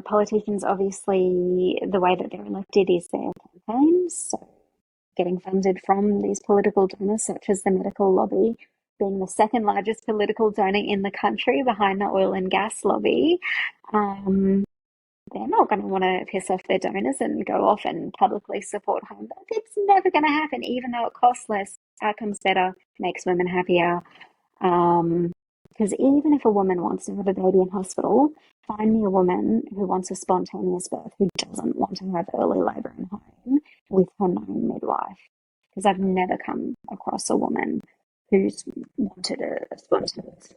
Politicians, obviously, the way that they're elected is their campaigns, so getting funded from these political donors, such as the medical lobby, being the second largest political donor in the country behind the oil and gas lobby. They're not going to want to piss off their donors and go off and publicly support home birth. It's never going to happen, even though it costs less, outcomes better, makes women happier. Because even if a woman wants to have a baby in hospital, find me a woman who wants a spontaneous birth, who doesn't want to have early labour in home with her known midwife. Because I've never come across a woman who's wanted a spontaneous,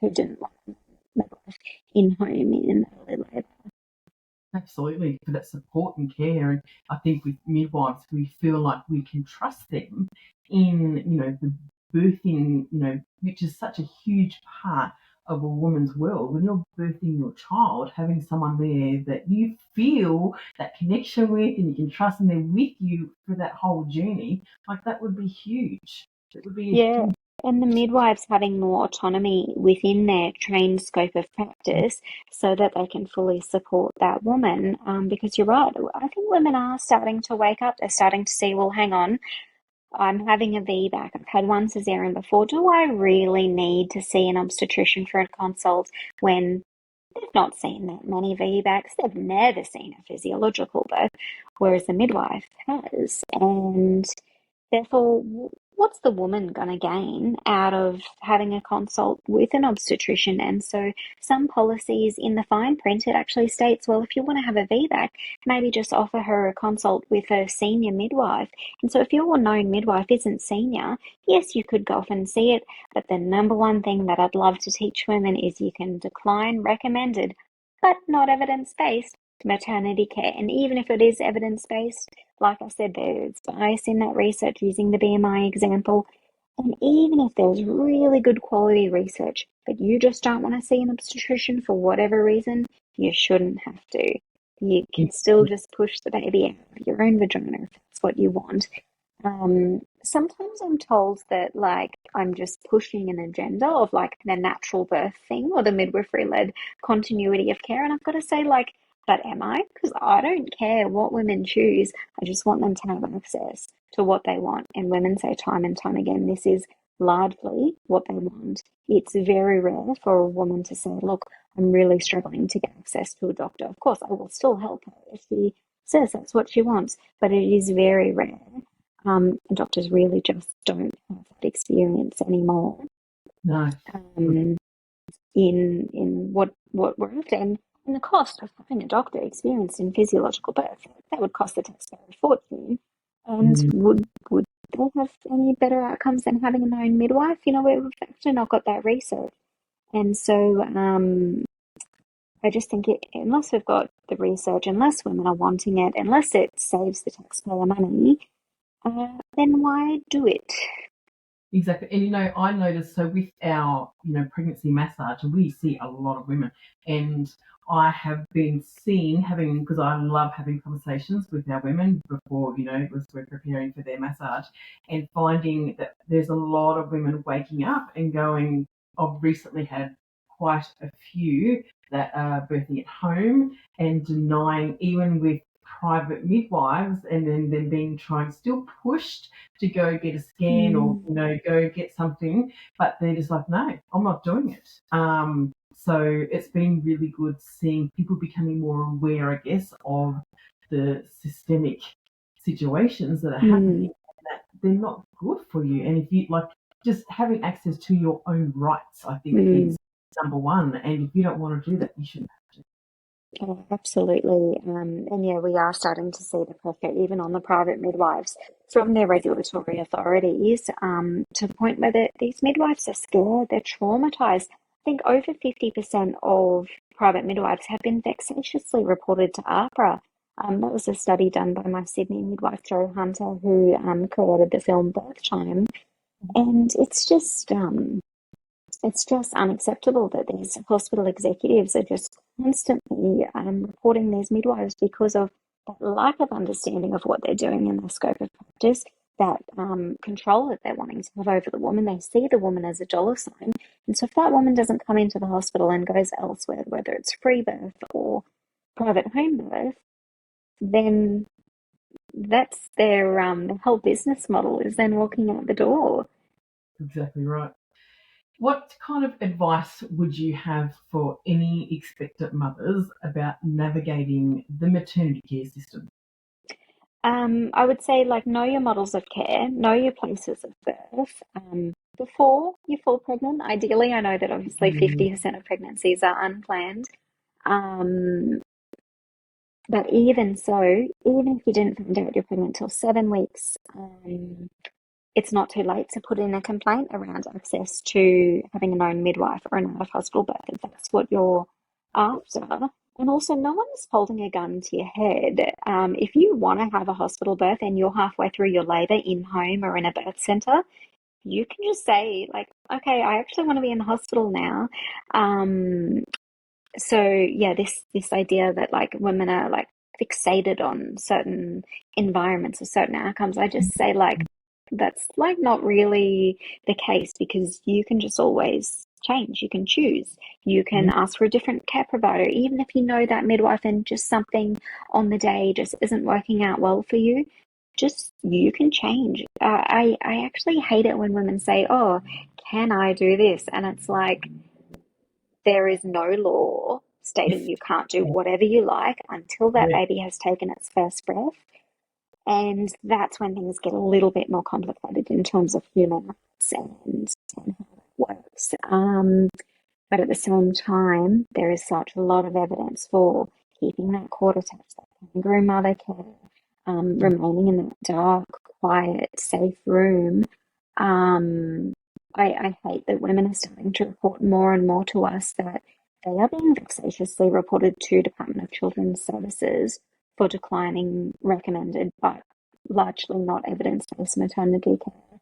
who didn't want a midwife in home in early labour. Absolutely, for that support and care. And I think with midwives, we feel like we can trust them in, the birthing, which is such a huge part of a woman's world. When you're birthing your child, having someone there that you feel that connection with and you can trust, and they're with you for that whole journey, like that would be huge. It would be Yeah. And the midwives having more autonomy within their trained scope of practice so that they can fully support that woman. Because you're right, I think women are starting to wake up. They're starting to see, well, hang on, I'm having a VBAC. I've had one cesarean before. Do I really need to see an obstetrician for a consult when they've not seen that many VBACs? They've never seen a physiological birth, whereas the midwife has. And therefore, what's the woman going to gain out of having a consult with an obstetrician? And so some policies in the fine print, it actually states, well, if you want to have a VBAC, maybe just offer her a consult with a senior midwife. And so if your known midwife isn't senior, yes, you could go off and see it. But the number one thing that I'd love to teach women is you can decline recommended, but not evidence-based maternity care. And even if it is evidence-based, like I said, there's bias in that research using the BMI example. And even if there's really good quality research, but you just don't want to see an obstetrician for whatever reason, you shouldn't have to. You can still just push the baby out of your own vagina if that's what you want. Sometimes I'm told that I'm just pushing an agenda of the natural birth thing or the midwifery-led continuity of care. And I've got to say, but am I? Because I don't care what women choose. I just want them to have access to what they want. And women say time and time again, this is largely what they want. It's very rare for a woman to say, look, I'm really struggling to get access to a doctor. Of course, I will still help her if she says that's what she wants, but it is very rare. Doctors really just don't have that experience anymore. No. In what we're after. And the cost of having a doctor experienced in physiological birth, that would cost the taxpayer a fortune. And would they have any better outcomes than having a known midwife? We've actually not got that research. And so I just think unless we've got the research, unless women are wanting it, unless it saves the taxpayer money, then why do it? Exactly. And, I noticed, so with our, pregnancy massage, we see a lot of women. And I have been because I love having conversations with our women before, as we're preparing for their massage, and finding that there's a lot of women waking up and going, I've recently had quite a few that are birthing at home and denying, even with private midwives, and then them being still pushed to go get a scan or go get something, but they're just like, no, I'm not doing it. So it's been really good seeing people becoming more aware, I guess, of the systemic situations that are happening, and that they're not good for you. And if you just having access to your own rights, I think is number one. And if you don't want to do that, you shouldn't have to. Oh, absolutely. And yeah, we are starting to see the pressure even on the private midwives from their regulatory authorities, to the point where these midwives are scared, they're traumatized. I think over 50% of private midwives have been vexatiously reported to AHPRA. That was a study done by my Sydney midwife, Joe Hunter, who created the film Birth Time. And it's just unacceptable that these hospital executives are just constantly reporting these midwives because of that lack of understanding of what they're doing in their scope of practice, that control that they're wanting to have over the woman. They see the woman as a dollar sign. And so if that woman doesn't come into the hospital and goes elsewhere, whether it's free birth or private home birth, then that's their whole business model is then walking out the door. Exactly right. What kind of advice would you have for any expectant mothers about navigating the maternity care system? I would say, know your models of care, know your places of birth, before you fall pregnant. Ideally, I know that obviously 50% of pregnancies are unplanned. Um, but even so, even if you didn't find out you're pregnant till 7 weeks, it's not too late to put in a complaint around access to having a known midwife or an out-of-hospital birth if that's what you're after. And also, no one's holding a gun to your head. If you want to have a hospital birth and you're halfway through your labour in home or in a birth centre, you can just say, okay, I actually want to be in the hospital now. So yeah, this idea that women are fixated on certain environments or certain outcomes, I just say that's not really the case, because you can just always change. You can choose. You can ask for a different care provider, even if you know that midwife and just something on the day just isn't working out well for you. Just you can change. I actually hate it when women say, "Oh, can I do this?" And it's like, there is no law stating you can't do whatever you like until that baby has taken its first breath. And that's when things get a little bit more complicated in terms of human rights and how that works. But at the same time, there is such a lot of evidence for keeping that cord attached, that kangaroo mother care, remaining in that dark, quiet, safe room. I hate that women are starting to report more and more to us that they are being vexatiously reported to Department of Children's Services for declining recommended but largely not evidence-based maternity care,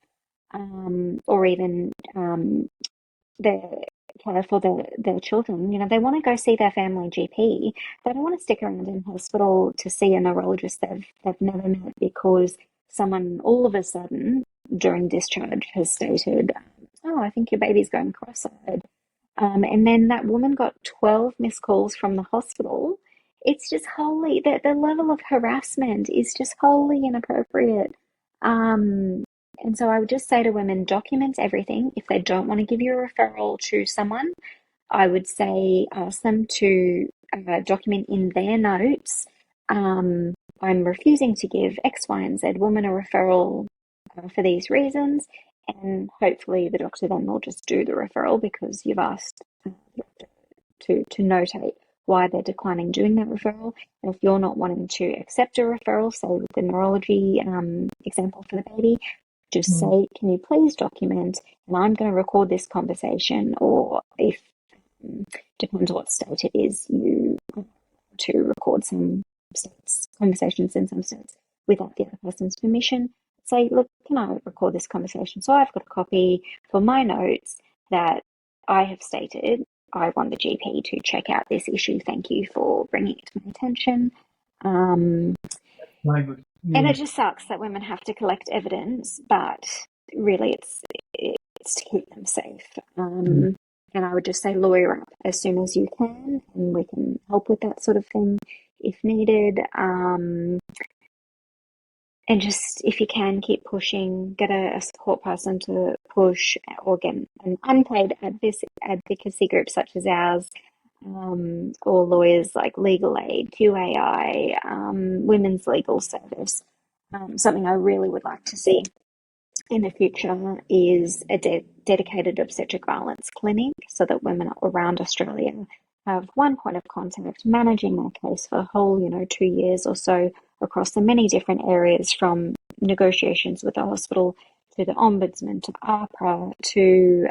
or even their care for their children. They want to go see their family GP. They don't want to stick around in hospital to see a neurologist they've never met because someone all of a sudden during discharge has stated, "Oh, I think your baby's going cross-eyed." And then that woman got 12 missed calls from the hospital. It's just wholly, the level of harassment is just wholly inappropriate. And so I would just say to women, document everything. If they don't want to give you a referral to someone, I would say ask them to document in their notes, I'm refusing to give X, Y, and Z woman a referral for these reasons. And hopefully the doctor then will just do the referral because you've asked the doctor to notate why they're declining doing that referral. And if you're not wanting to accept a referral, say with the neurology example for the baby, just say, can you please document, and I'm going to record this conversation, or if, depends what state it is, you to record some states, conversations in some states without the other person's permission. say, look, can I record this conversation? So I've got a copy for my notes that I have stated I want the GP to check out this issue. Thank you for bringing it to my attention. Very good. Yeah. And it just sucks that women have to collect evidence, but really it's to keep them safe. And I would just say lawyer up as soon as you can, and we can help with that sort of thing if needed. And just, if you can, keep pushing, get a support person to push, or get an unpaid advocacy group such as ours, or lawyers like Legal Aid, QAI, Women's Legal Service. Something I really would like to see in the future is a dedicated obstetric violence clinic, so that women around Australia have one point of contact managing their case for a whole, 2 years or so, across the many different areas, from negotiations with the hospital to the ombudsman to APRA to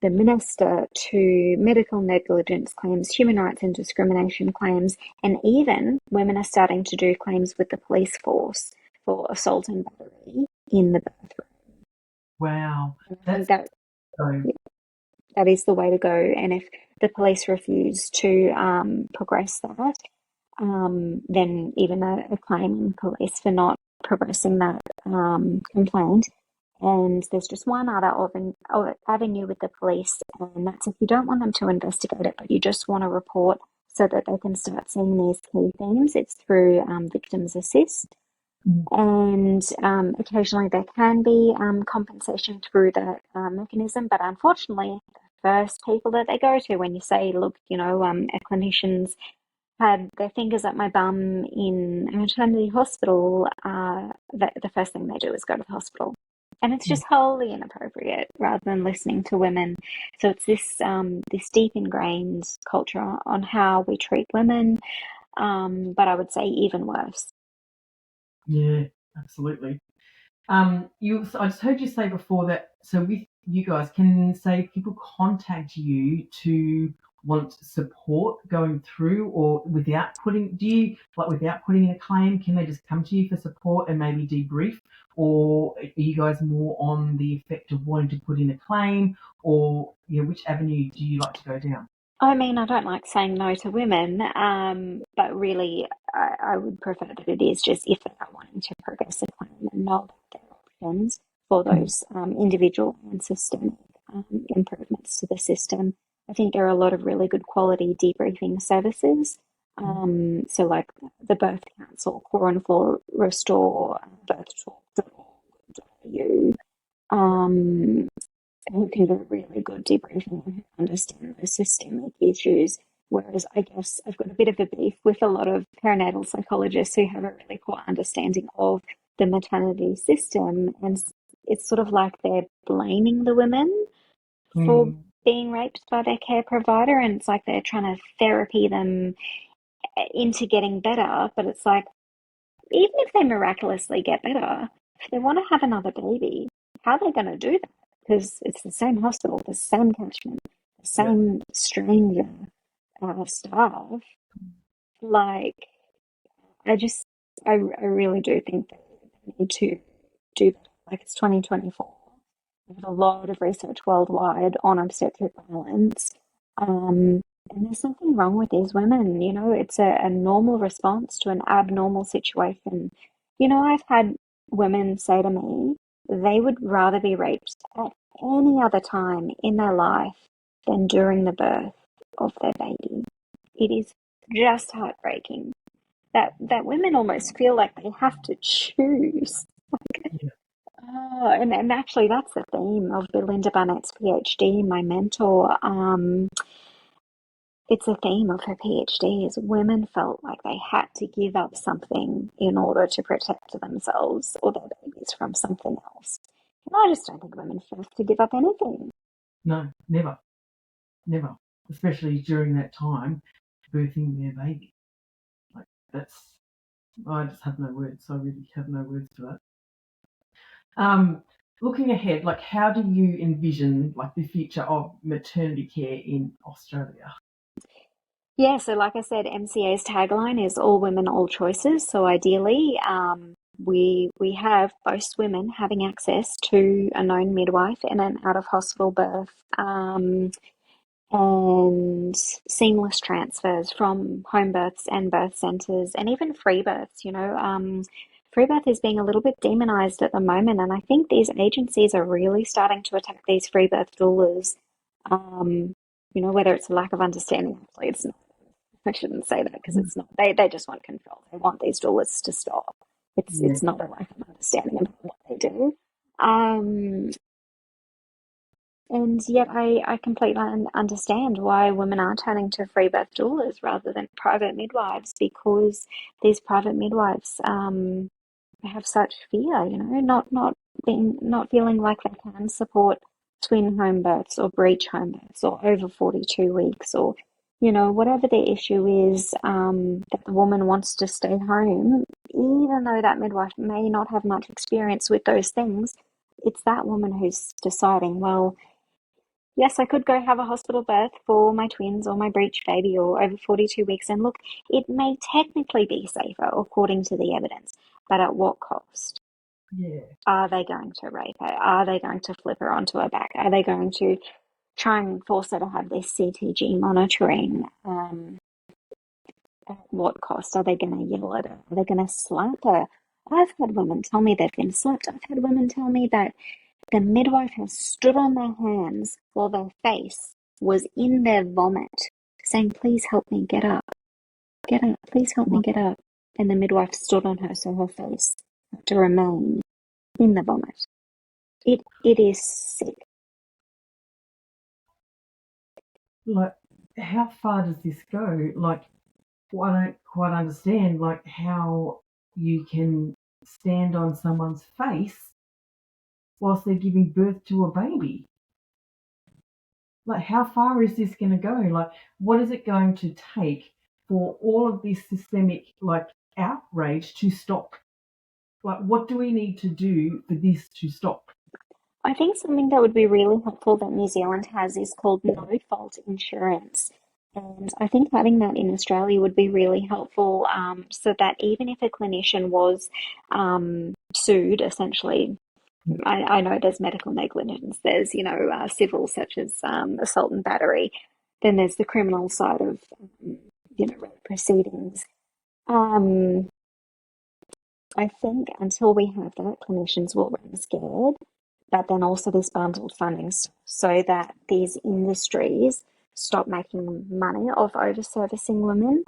the minister to medical negligence claims, human rights and discrimination claims, and even women are starting to do claims with the police force for assault and battery in the birth room. Wow. I think that is the way to go. And if the police refuse to progress that, then even a claim in police for not progressing that complaint. And there's just one other avenue with the police, and that's if you don't want them to investigate it, but you just want to report so that they can start seeing these key themes. It's through Victims Assist. And occasionally there can be compensation through that mechanism, but unfortunately, the first people that they go to when you say, look, a clinician's had their fingers up my bum in a maternity hospital, the first thing they do is go to the hospital. And it's just wholly inappropriate, rather than listening to women. So it's this deep ingrained culture on how we treat women, but I would say even worse. Yeah, absolutely. I just heard you say before that, so with you guys, can say people contact you to want support going through, or without putting in a claim, can they just come to you for support and maybe debrief? Or are you guys more on the effect of wanting to put in a claim, or which avenue do you like to go down? I mean, I don't like saying no to women, but really I would prefer that it is just if they are wanting to progress a claim and know about their options for those individual and systemic improvements to the system. I think there are a lot of really good quality debriefing services. So like the Birth Council, Core and Floor Restore, birthtalk.org.au, who can do really good debriefing and understand those systemic issues. Whereas I guess I've got a bit of a beef with a lot of perinatal psychologists who have a really poor understanding of the maternity system, and it's sort of like they're blaming the women for being raped by their care provider, and it's like they're trying to therapy them into getting better, but it's like, even if they miraculously get better, if they want to have another baby, how are they going to do that? Because it's the same hospital, the same catchment, the same stranger staff. Like, I really do think that we need to do that. Like, it's 2024. We have a lot of research worldwide on obstetric violence. And there's nothing wrong with these women. It's a normal response to an abnormal situation. I've had women say to me they would rather be raped at any other time in their life than during the birth of their baby. It is just heartbreaking that women almost feel like they have to choose. And actually that's the theme of Belinda Barnett's PhD, my mentor. It's a theme of her PhD is women felt like they had to give up something in order to protect themselves or their babies from something else. And I just don't think women have to give up anything. No, never. Never. Especially during that time, birthing their baby. Like, I just have no words. I really have no words for that. Looking ahead, like, how do you envision the future of maternity care in Australia? Yeah, so like I said, MCA's tagline is all women, all choices. So ideally, we have most women having access to a known midwife and an out of hospital birth, and seamless transfers from home births and birth centres, and even free births. Free birth is being a little bit demonized at the moment, and I think these agencies are really starting to attack these free birth doulas. Whether it's a lack of understanding, actually, it's not. I shouldn't say that because it's not. They just want control. They want these doulas to stop. It's not a lack of understanding about what they do. And yet I completely understand why women are turning to free birth doulas rather than private midwives, because these private midwives have such fear, not feeling like they can support twin home births or breech home births or over 42 weeks, or whatever the issue is, that the woman wants to stay home, even though that midwife may not have much experience with those things. It's that woman who's deciding, well, yes, I could go have a hospital birth for my twins or my breech baby or over 42 weeks. And look, it may technically be safer according to the evidence, but at what cost? Yeah. Are they going to rape her? Are they going to flip her onto her back? Are they going to try and force her to have this CTG monitoring? At what cost? Are they going to yell at her? Are they going to slap her? I've had women tell me they've been slapped. I've had women tell me that the midwife has stood on their hands while their face was in their vomit, saying, please help me get up. Get up. Please help me get up. And the midwife stood on her so her face had to remain in the vomit. It is sick. Like, how far does this go? Like, I don't quite understand, like, how you can stand on someone's face whilst they're giving birth to a baby. Like, how far is this going to go? Like, what is it going to take for all of this systemic, like, outrage to stop? Like, what do we need to do for this to stop? I think something that would be really helpful that New Zealand has is called no-fault insurance. And I think having that in Australia would be really helpful, so that even if a clinician was sued, essentially, I know there's medical negligence, there's, civil such as assault and battery, then there's the criminal side of, rape proceedings. I think until we have that, clinicians will run scared, but then also this bundled funding so that these industries stop making money off over-servicing women,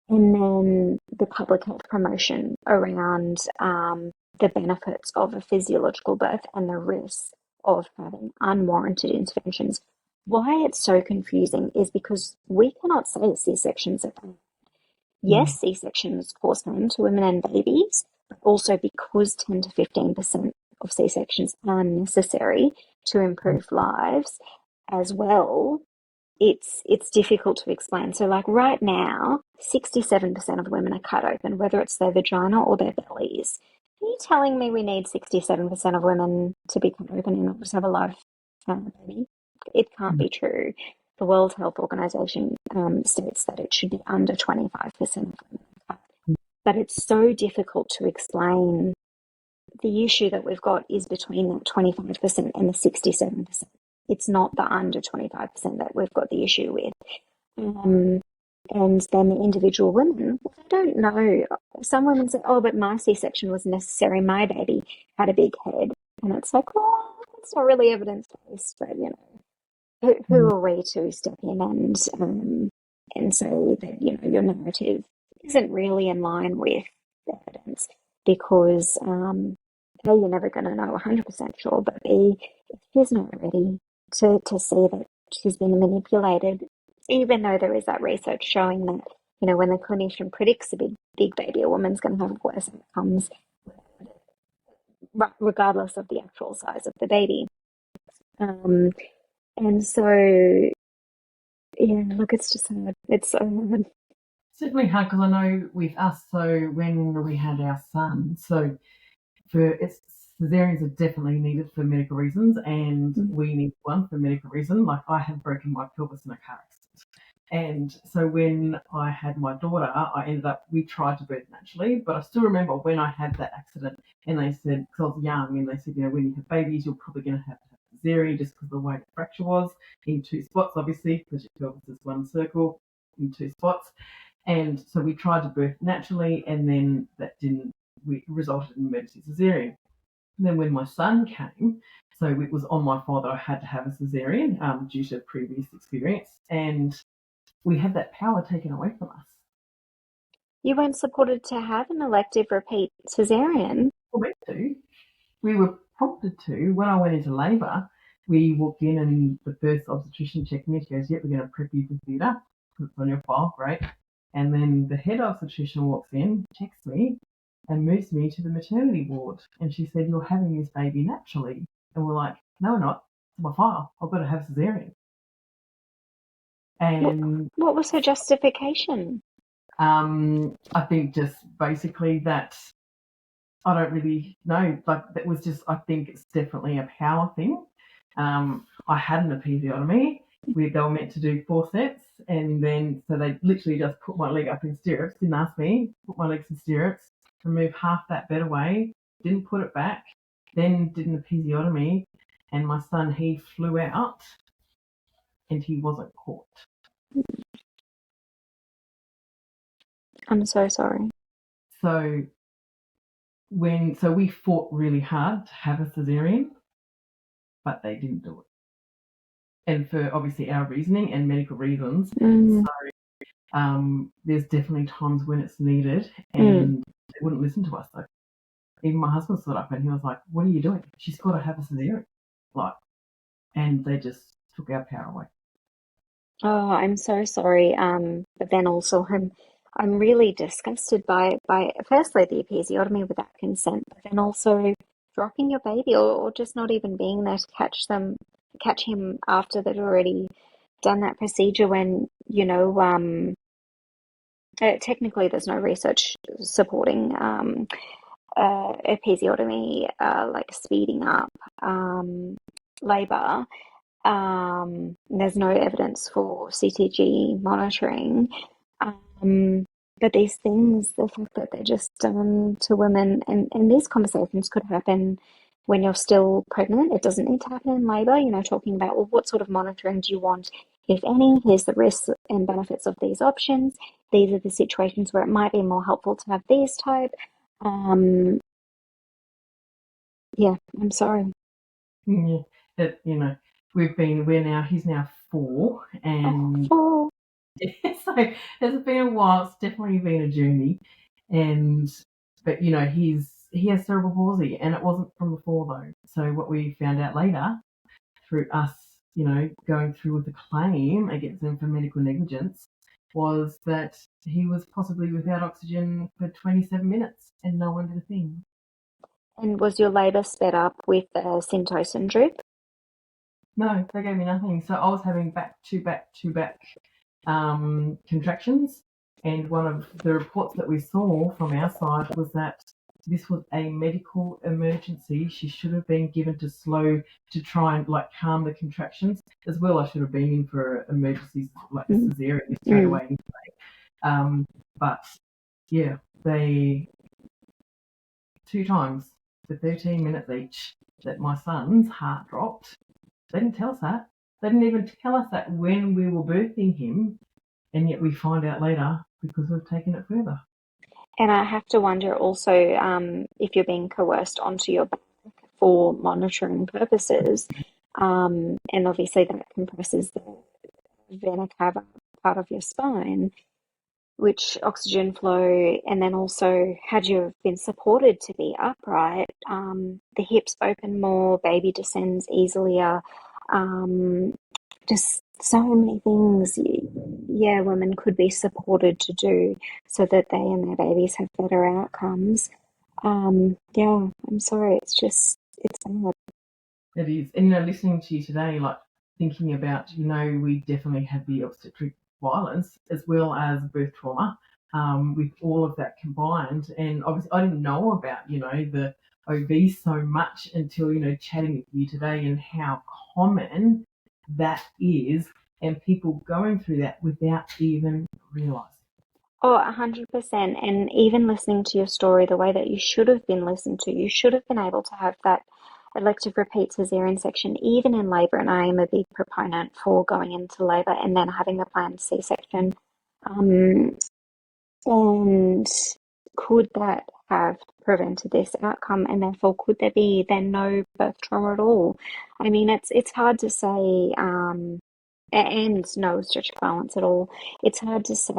and then the public health promotion around the benefits of a physiological birth and the risks of having unwarranted interventions. Why it's so confusing is because we cannot say C-sections are bad. Yes, C-sections cause harm to women and babies, but also because 10 to 15% of C-sections are necessary to improve lives as well, it's difficult to explain. So like right now, 67% of women are cut open, whether it's their vagina or their bellies. Are you telling me we need 67% of women to be cut open in order to have a live baby? It can't be true. The World Health Organization states that it should be under 25% of women cut. But it's so difficult to explain. The issue that we've got is between that 25% and the 67%. It's not the under 25% that we've got the issue with. And then the individual women, I don't know. Some women say, oh, but my C-section was necessary. My baby had a big head. And it's like, well, it's not really evidence-based, but, who are we to step in and say that, your narrative isn't really in line with the evidence, because A, you're never going to know 100% sure, but B, if she's not ready to see that she's been manipulated, even though there is that research showing that, when the clinician predicts a big baby, a woman's going to have worse outcomes, regardless of the actual size of the baby. And so, yeah, look, it's just hard. It's so hard. Certainly hard, because I know with us, so when we had our son, so it's cesareans are definitely needed for medical reasons, and we need one for medical reason. Like, I had broken my pelvis in a car accident. And so when I had my daughter, we tried to birth naturally, but I still remember when I had that accident and they said, because I was young, and they said, when you have babies, you're probably going to have cesarean just because of the way the fracture was in two spots, obviously, because your pelvis is one circle in two spots. And so we tried to birth naturally, and then that resulted in emergency cesarean. And then when my son came, so it was on my father, I had to have a cesarean due to previous experience, and we had that power taken away from us. You weren't supported to have an elective repeat cesarean? We were prompted to. When I went into labour, we walked in and the first obstetrician checked me. She goes, "Yep, we're going to prep you for theatre. It's on your file, great." And then the head obstetrician walks in, checks me, and moves me to the maternity ward. And she said, "You're having this baby naturally." And we're like, "No, we're not. It's on my file. I've got to have cesarean." And what was her justification? I think just basically that, I don't really know. Like, that was just, I think it's definitely a power thing. I had an episiotomy. They were meant to do 4 sets, and then so they literally just put my leg up in stirrups, didn't ask me, put my legs in stirrups, remove half that bed away, didn't put it back, then did an episiotomy, and my son, he flew out and he wasn't caught. I'm so sorry. So we fought really hard to have a cesarean, but they didn't do it. And for obviously our reasoning and medical reasons. So there's definitely times when it's needed, and they wouldn't listen to us. Though even my husband stood up and he was like, "What are you doing? She's got to have a cesarean." And they just took our power away. Oh, I'm so sorry. But then also I'm really disgusted by firstly the episiotomy without consent, but then also dropping your baby or just not even being there to catch him after they'd already done that procedure when, technically there's no research supporting episiotomy like speeding up labor. There's no evidence for CTG monitoring. But these things, the fact that they're just done to women, and these conversations could happen when you're still pregnant. It doesn't need to happen in labour, talking about, well, what sort of monitoring do you want, if any? Here's the risks and benefits of these options. These are the situations where it might be more helpful to have these type. Yeah, I'm sorry. Yeah, he's now 4, and Oh. so it's been a while. It's definitely been a journey, but he has cerebral palsy, and it wasn't from before though. So what we found out later, through us, going through with the claim against him for medical negligence, was that he was possibly without oxygen for 27 minutes, and no one did a thing. And was your labour sped up with syntocin drip? No, they gave me nothing. So I was having back-to-back contractions, and one of the reports that we saw from our side was that this was a medical emergency. She should have been given to try and calm the contractions as well. I should have been in for emergencies like a cesarean straight away anyway. But yeah, they 2 times for 13 minutes each that my son's heart dropped. They didn't tell us that. They didn't even tell us that when we were birthing him, and yet we find out later because we've taken it further. And I have to wonder also if you're being coerced onto your back for monitoring purposes, and obviously that compresses the vena cava part of your spine, which oxygen flow, and then also had you been supported to be upright, the hips open more, baby descends easier, just so many things, women could be supported to do so that they and their babies have better outcomes. I'm sorry, it's sad. It is. And, listening to you today, thinking about, we definitely had the obstetric violence as well as birth trauma, with all of that combined. And obviously I didn't know about, the OB so much until, chatting with you today and how common that is and people going through that without even realising. Oh, 100%. And even listening to your story the way that you should have been listened to, you should have been able to have that elective repeat cesarean section even in labour. And I am a big proponent for going into labour and then having a planned C-section. And could that have prevented this outcome? And therefore, could there be then no birth trauma at all? I mean, it's hard to say, and no obstetric violence at all. It's hard to say,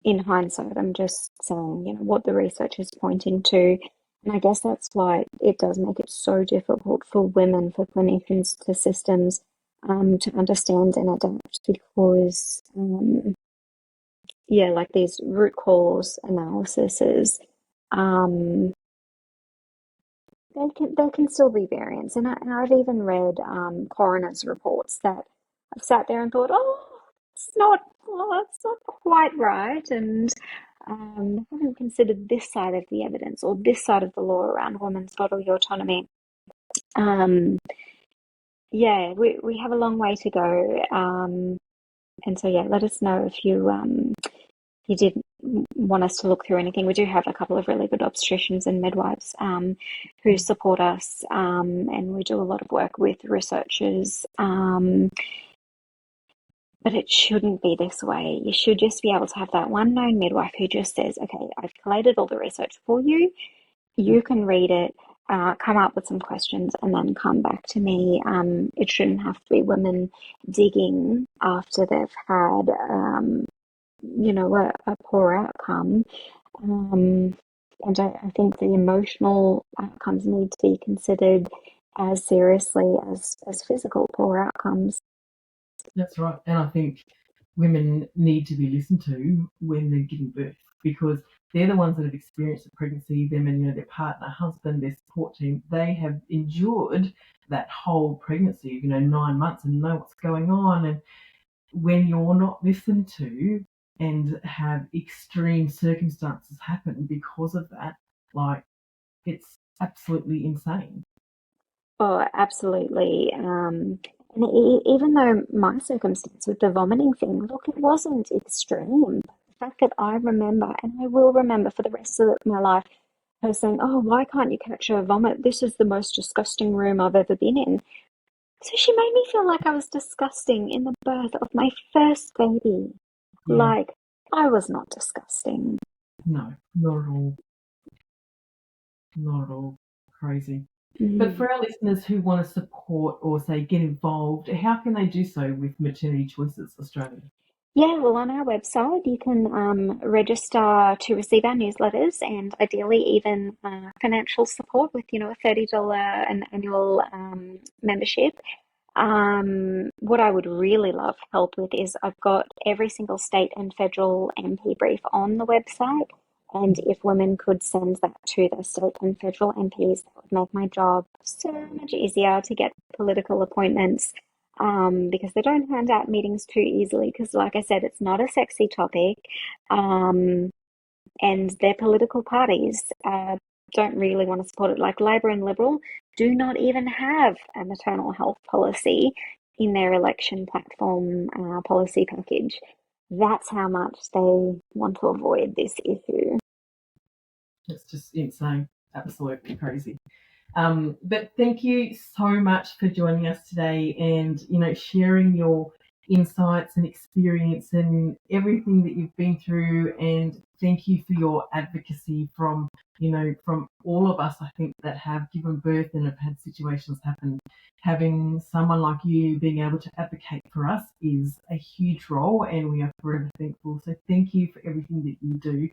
in hindsight. I'm just saying, what the research is pointing to. And I guess that's why it does make it so difficult for women, for clinicians, to systems, to understand and adapt because, like these root cause analyses, there can still be variance. And I've even read coroners' reports that I've sat there and thought, it's not quite right, and haven't considered this side of the evidence or this side of the law around women's bodily autonomy. We have a long way to go. And so, let us know if you did want us to look through anything. We do have a couple of really good obstetricians and midwives who support us, and we do a lot of work with researchers. But it shouldn't be this way. You should just be able to have that one known midwife who just says, okay, I've collated all the research for you. You can read it, come up with some questions, and then come back to me. It shouldn't have to be women digging after they've had, a poor outcome. And I think the emotional outcomes need to be considered as seriously as physical poor outcomes. That's right. And I think women need to be listened to when they're giving birth because they're the ones that have experienced the pregnancy, them and their partner, husband, their support team. They have endured that whole pregnancy, 9 months and know what's going on. And when you're not listened to and have extreme circumstances happen because of that, it's absolutely insane. Oh, absolutely. And even though my circumstance with the vomiting thing, look, it wasn't extreme. The fact that I remember, and I will remember for the rest of my life, her saying, "Oh, why can't you catch a vomit? This is the most disgusting room I've ever been in." So she made me feel like I was disgusting in the birth of my first baby. Yeah. Like, I was not disgusting. No, not at all. Not at all. Crazy. But for our listeners who want to support or say get involved, how can they do so with Maternity Choices Australia? Yeah, well, on our website, you can register to receive our newsletters and ideally even financial support with, a $30 an annual membership. What I would really love help with is I've got every single state and federal MP brief on the website. And if women could send that to their state and federal MPs, that would make my job so much easier to get political appointments. Because they don't hand out meetings too easily. Because, like I said, it's not a sexy topic, and their political parties don't really want to support it. Like Labor and Liberal do not even have a maternal health policy in their election platform policy package. That's how much they want to avoid this issue. It's just insane, absolutely crazy. But thank you so much for joining us today and, sharing your insights and experience and everything that you've been through. And thank you for your advocacy from all of us, I think, that have given birth and have had situations happen. Having someone like you being able to advocate for us is a huge role and we are forever thankful. So thank you for everything that you do.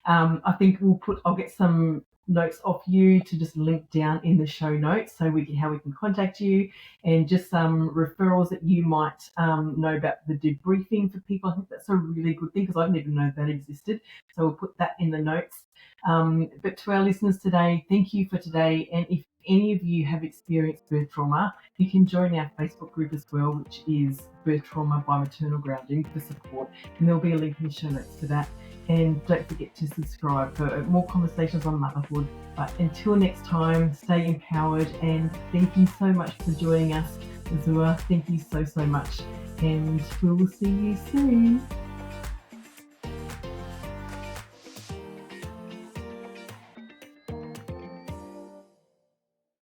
I think I'll get some notes off you to just link down in the show notes so how we can contact you and just some referrals that you might know about the debriefing for people. I think that's a really good thing because I didn't even know that existed. So we'll put that in the notes. But to our listeners today, thank you for today. And if any of you have experienced birth trauma, you can join our Facebook group as well, which is Birth Trauma by Maternal Grounding for support, and there'll be a link in the show notes to that. And don't forget to subscribe for more conversations on motherhood. But until next time, stay empowered, and thank you so much for joining us, Azura. Thank you so much, and we will see you soon.